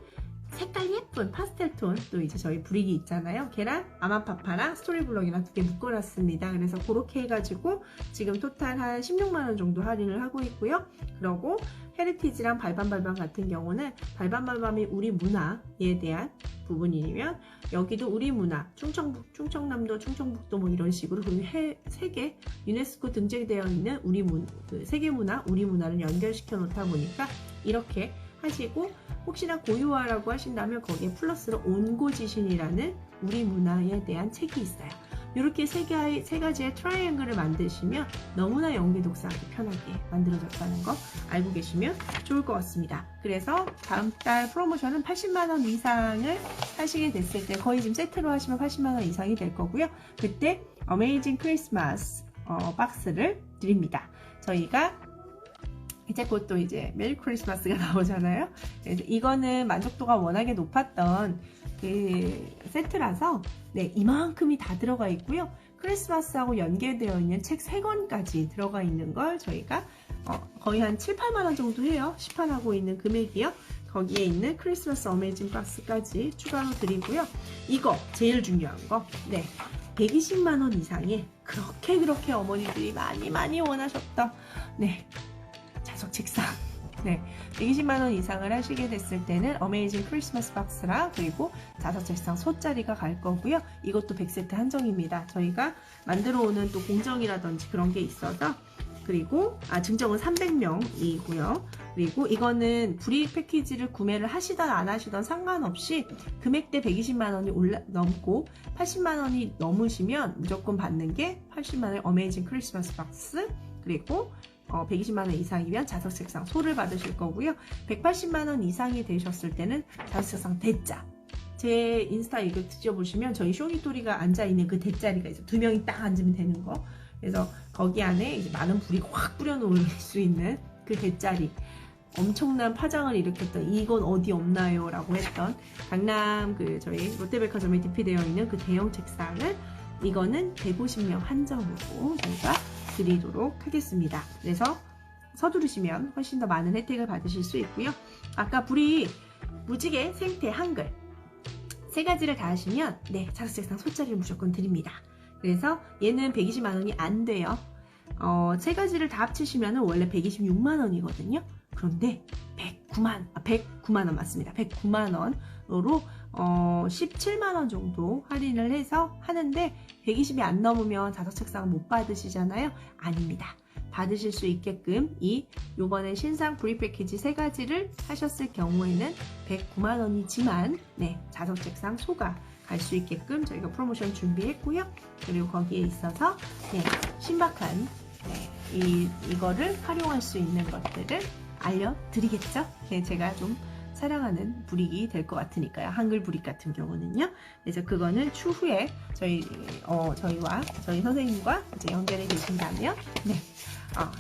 색깔 예쁜 파스텔톤, 또 이제 저희 브릭이 있잖아요. 걔랑 마마파파랑 스토리블럭이랑 두 개 묶어놨습니다. 그래서 그렇게 해가지고 지금 토탈 한 16만원 정도 할인을 하고 있고요. 그리고 헤리티지랑 발밤발밤 같은 경우는 발밤발밤이 우리 문화에 대한 부분이면, 여기도 우리 문화, 충청남도, 충청북도 뭐 이런 식으로 세계 유네스코 등재되어 있는 세계 문화, 우리 문화를 연결시켜 놓다 보니까 이렇게 하시고, 혹시나 고유화라고 하신다면 거기에 플러스로 온고지신이라는 우리 문화에 대한 책이 있어요. 이렇게 세 가지의 트라이앵글을 만드시면 너무나 연계 독서하기 편하게 만들어졌다는 거 알고 계시면 좋을 것 같습니다. 그래서 다음 달 프로모션은 80만원 이상을 하시게 됐을 때, 거의 지금 세트로 하시면 80만원 이상이 될 거고요. 그때 어메이징 크리스마스 박스를 드립니다. 저희가 이제 곧 또 이제 메리 크리스마스가 나오잖아요. 그래서 이거는 만족도가 워낙에 높았던 그 세트라서 이만큼이 다 들어가 있고요. 크리스마스하고 연계되어 있는 책 3권까지 들어가 있는 걸 저희가 거의 한 7, 8만원 정도 해요. 시판하고 있는 금액이요. 거기에 있는 크리스마스 어메이징 박스까지 추가로 드리고요. 이거 제일 중요한 거, 120만원 이상의 그렇게 어머니들이 많이 원하셨던 자석 책상, 120만원 이상을 하시게 됐을 때는 어메이징 크리스마스 박스랑, 그리고 자석 책상 소짜리가 갈 거고요. 이것도 100세트 한정입니다. 저희가 만들어 오는 또 공정이라든지 그런 게 있어서, 그리고 증정은 300명이고요. 그리고 이거는 브릭 패키지를 구매를 하시던 안 하시던 상관없이 금액대 120만원이 넘고 80만원이 넘으시면 무조건 받는 게 80만원의 어메이징 크리스마스 박스, 그리고 120만원 이상이면 자석 책상 소를 받으실 거고요. 180만원 이상이 되셨을 때는 자석 책상 대짜, 제 인스타 이거 뒤져보시면 저희 쇼니토리가 앉아있는 그 대짜리가 있어요. 2명이 딱 앉으면 되는 거. 그래서 거기 안에 이제 많은 불이 확 뿌려놓을 수 있는 그 대짜리, 엄청난 파장을 일으켰던 이건 어디 없나요? 라고 했던 강남 저희 롯데백화점에 디피되어 있는 그 대형 책상을 이거는 150명 한정으로 저희가 드리도록 하겠습니다. 그래서 서두르시면 훨씬 더 많은 혜택을 받으실 수 있고요. 아까 무지개, 생태, 한글 세 가지를 다 하시면 자석책상 소짜리를 무조건 드립니다. 그래서 얘는 120만원이 안 돼요. 세 가지를 다 합치시면 원래 126만원이거든요. 그런데 109만원 맞습니다. 109만원으로 17만원 정도 할인을 해서 하는데 120이 안 넘으면 자석책상 못 받으시잖아요. 아닙니다. 받으실 수 있게끔 요번에 신상 프리패키지 세 가지를 하셨을 경우에는 109만원이지만 자석책상 소가 갈 수 있게끔 저희가 프로모션 준비했고요. 그리고 거기에 있어서 신박한 이거를 활용할 수 있는 것들을 알려드리겠죠. 제가 좀 사랑하는 브릭이 될 것 같으니까요. 한글 브릭 같은 경우는요. 그래서 그거는 추후에 저희와 저희 선생님과 이제 연결이 되신다면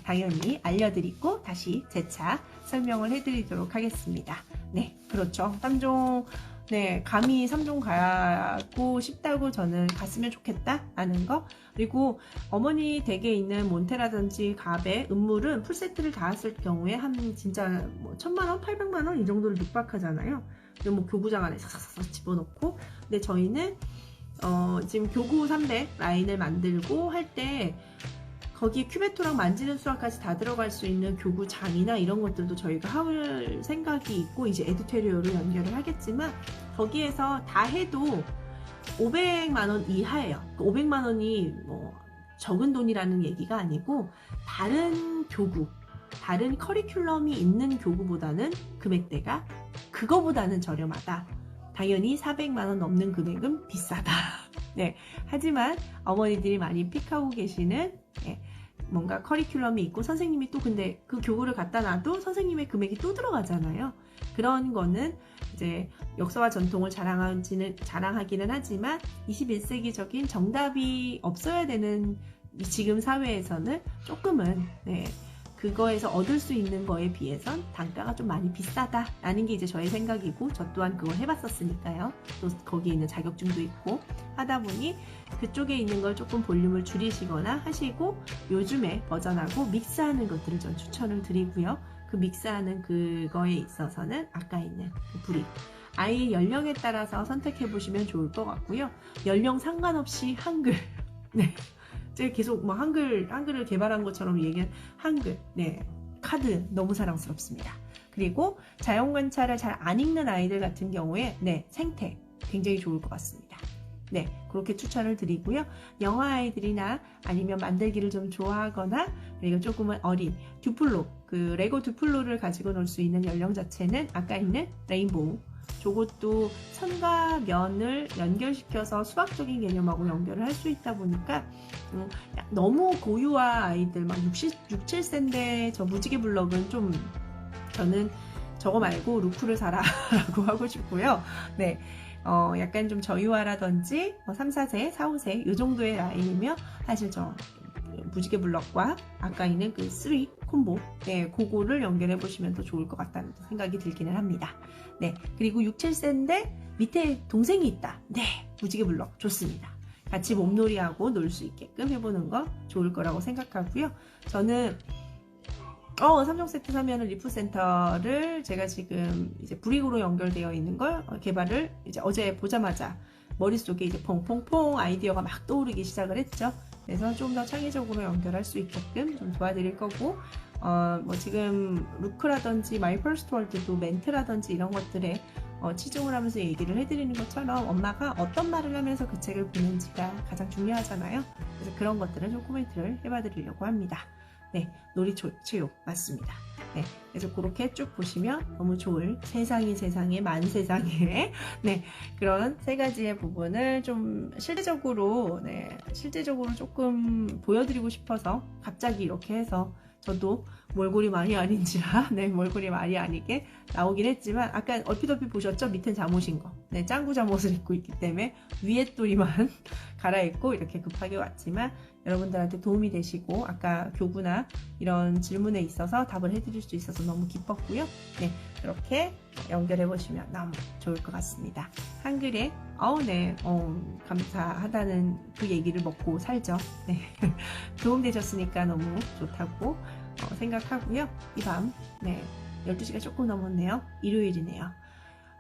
당연히 알려드리고 다시 재차 설명을 해드리도록 하겠습니다. 그렇죠. 3종 감히 3종 가고 싶다고 저는 갔으면 좋겠다 라는 거. 그리고 어머니 댁에 있는 몬테라든지 갑의 음물은 풀세트를 다 했을 경우에 한 진짜 1000만원, 800만원 이 정도를 육박하잖아요. 그리고 교구장 안에 싹싹싹 집어넣고. 근데 저희는 지금 교구 300 라인을 만들고 할 때 거기에 큐베토랑 만지는 수학까지 다 들어갈 수 있는 교구장이나 이런 것들도 저희가 할 생각이 있고 이제 에듀테리어로 연결을 하겠지만 거기에서 다 해도 500만원 이하예요. 500만원이 적은 돈이라는 얘기가 아니고 다른 교구, 다른 커리큘럼이 있는 교구보다는 금액대가 그거보다는 저렴하다. 당연히 400만원 넘는 금액은 비싸다. 하지만 어머니들이 많이 픽하고 계시는 뭔가 커리큘럼이 있고 선생님이 또 근데 그 교구를 갖다 놔도 선생님의 금액이 또 들어가잖아요. 그런 거는 이제 역사와 전통을 자랑하기는 하지만 21세기적인 정답이 없어야 되는 지금 사회에서는 조금은 그거에서 얻을 수 있는 거에 비해선 단가가 좀 많이 비싸다라는 게 이제 저의 생각이고 저 또한 그걸 해봤었으니까요. 또 거기에 있는 자격증도 있고 하다 보니 그쪽에 있는 걸 조금 볼륨을 줄이시거나 하시고 요즘에 버전하고 믹스하는 것들을 전 추천을 드리고요. 그 믹스하는 그거에 있어서는 아까 있는 그 브릭 아이 연령에 따라서 선택해 보시면 좋을 것 같고요. 연령 상관없이 한글 제가 계속 한글을 개발한 것처럼 얘기한 한글, 카드 너무 사랑스럽습니다. 그리고 자연 관찰을 잘 안 읽는 아이들 같은 경우에 생태 굉장히 좋을 것 같습니다. 그렇게 추천을 드리고요. 영어 아이들이나 아니면 만들기를 좀 좋아하거나 그리고 조금은 어린 듀플로, 레고 듀플로를 가지고 놀 수 있는 연령 자체는 아까 있는 레인보우. 저것도 선과 면을 연결시켜서 수학적인 개념하고 연결을 할 수 있다 보니까 너무 고유화 아이들 6, 7세인데 저 무지개 블럭은 좀 저는 저거 말고 루크를 사라 라고 하고 싶고요. 약간 좀 저유화라든지 3, 4세, 4, 5세 이 정도의 라인이면 사실 저 무지개 블럭과 아까 있는 그 3 콤보 그거를 연결해 보시면 더 좋을 것 같다는 생각이 들기는 합니다. 그리고 6, 7세인데 밑에 동생이 있다. 무지개 블럭 좋습니다. 같이 몸놀이하고 놀 수 있게끔 해보는 거 좋을 거라고 생각하고요. 저는 3종 세트 사면은 리프센터를 제가 지금 이제 브릭으로 연결되어 있는 걸 개발을 이제 어제 보자마자 머릿속에 이제 퐁퐁퐁 아이디어가 막 떠오르기 시작을 했죠. 그래서 좀 더 창의적으로 연결할 수 있게끔 좀 도와드릴 거고 지금 루크라든지 마이 퍼스트 월드도 멘트라든지 이런 것들에 치중을 하면서 얘기를 해드리는 것처럼 엄마가 어떤 말을 하면서 그 책을 보는지가 가장 중요하잖아요. 그래서 그런 것들을 좀 코멘트를 해봐드리려고 합니다. 놀이 체육 맞습니다. 그래서 그렇게 쭉 보시면 너무 좋을 세상에 만세상에 그런 세 가지의 부분을 좀 실제적으로 조금 보여드리고 싶어서 갑자기 이렇게 해서 저도 몰골이 말이 아닌지라 몰골이 말이 아니게 나오긴 했지만 아까 얼핏 보셨죠? 밑에 잠오신 거 네, 짱구 잠옷을 입고 있기 때문에 위에 또리만 갈아입고 이렇게 급하게 왔지만 여러분들한테 도움이 되시고 아까 교구나 이런 질문에 있어서 답을 해드릴 수 있어서 너무 기뻤고요. 네, 그렇게 연결해 보시면 너무 좋을 것 같습니다. 한글에 감사하다는 그 얘기를 먹고 살죠. 네, 도움되셨으니까 너무 좋다고 생각하고요. 이 밤, 네, 12시가 조금 넘었네요. 일요일이네요.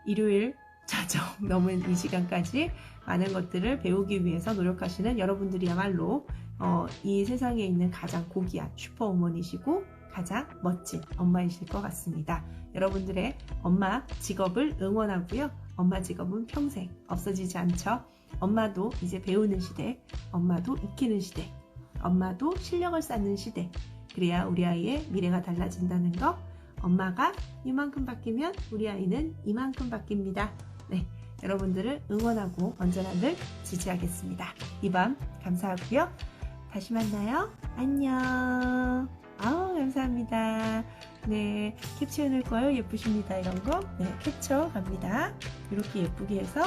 일요일 자정 넘은 이 시간까지 많은 것들을 배우기 위해서 노력하시는 여러분들이야말로 이 세상에 있는 가장 고귀한 슈퍼우먼이시고 가장 멋진 엄마이실 것 같습니다. 여러분들의 엄마 직업을 응원하고요. 엄마 직업은 평생 없어지지 않죠. 엄마도 이제 배우는 시대, 엄마도 익히는 시대, 엄마도 실력을 쌓는 시대. 그래야 우리 아이의 미래가 달라진다는 거. 엄마가 이만큼 바뀌면 우리 아이는 이만큼 바뀝니다. 네, 여러분들을 응원하고 언제나 늘 지지하겠습니다. 이 밤 감사하고요. 다시 만나요. 안녕. 감사합니다. 네, 캡처해 놓을 거예요. 예쁘십니다. 이런 거. 네, 캡처 갑니다. 이렇게 예쁘게 해서.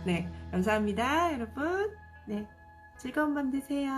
네, 감사합니다. 여러분. 네, 즐거운 밤 되세요.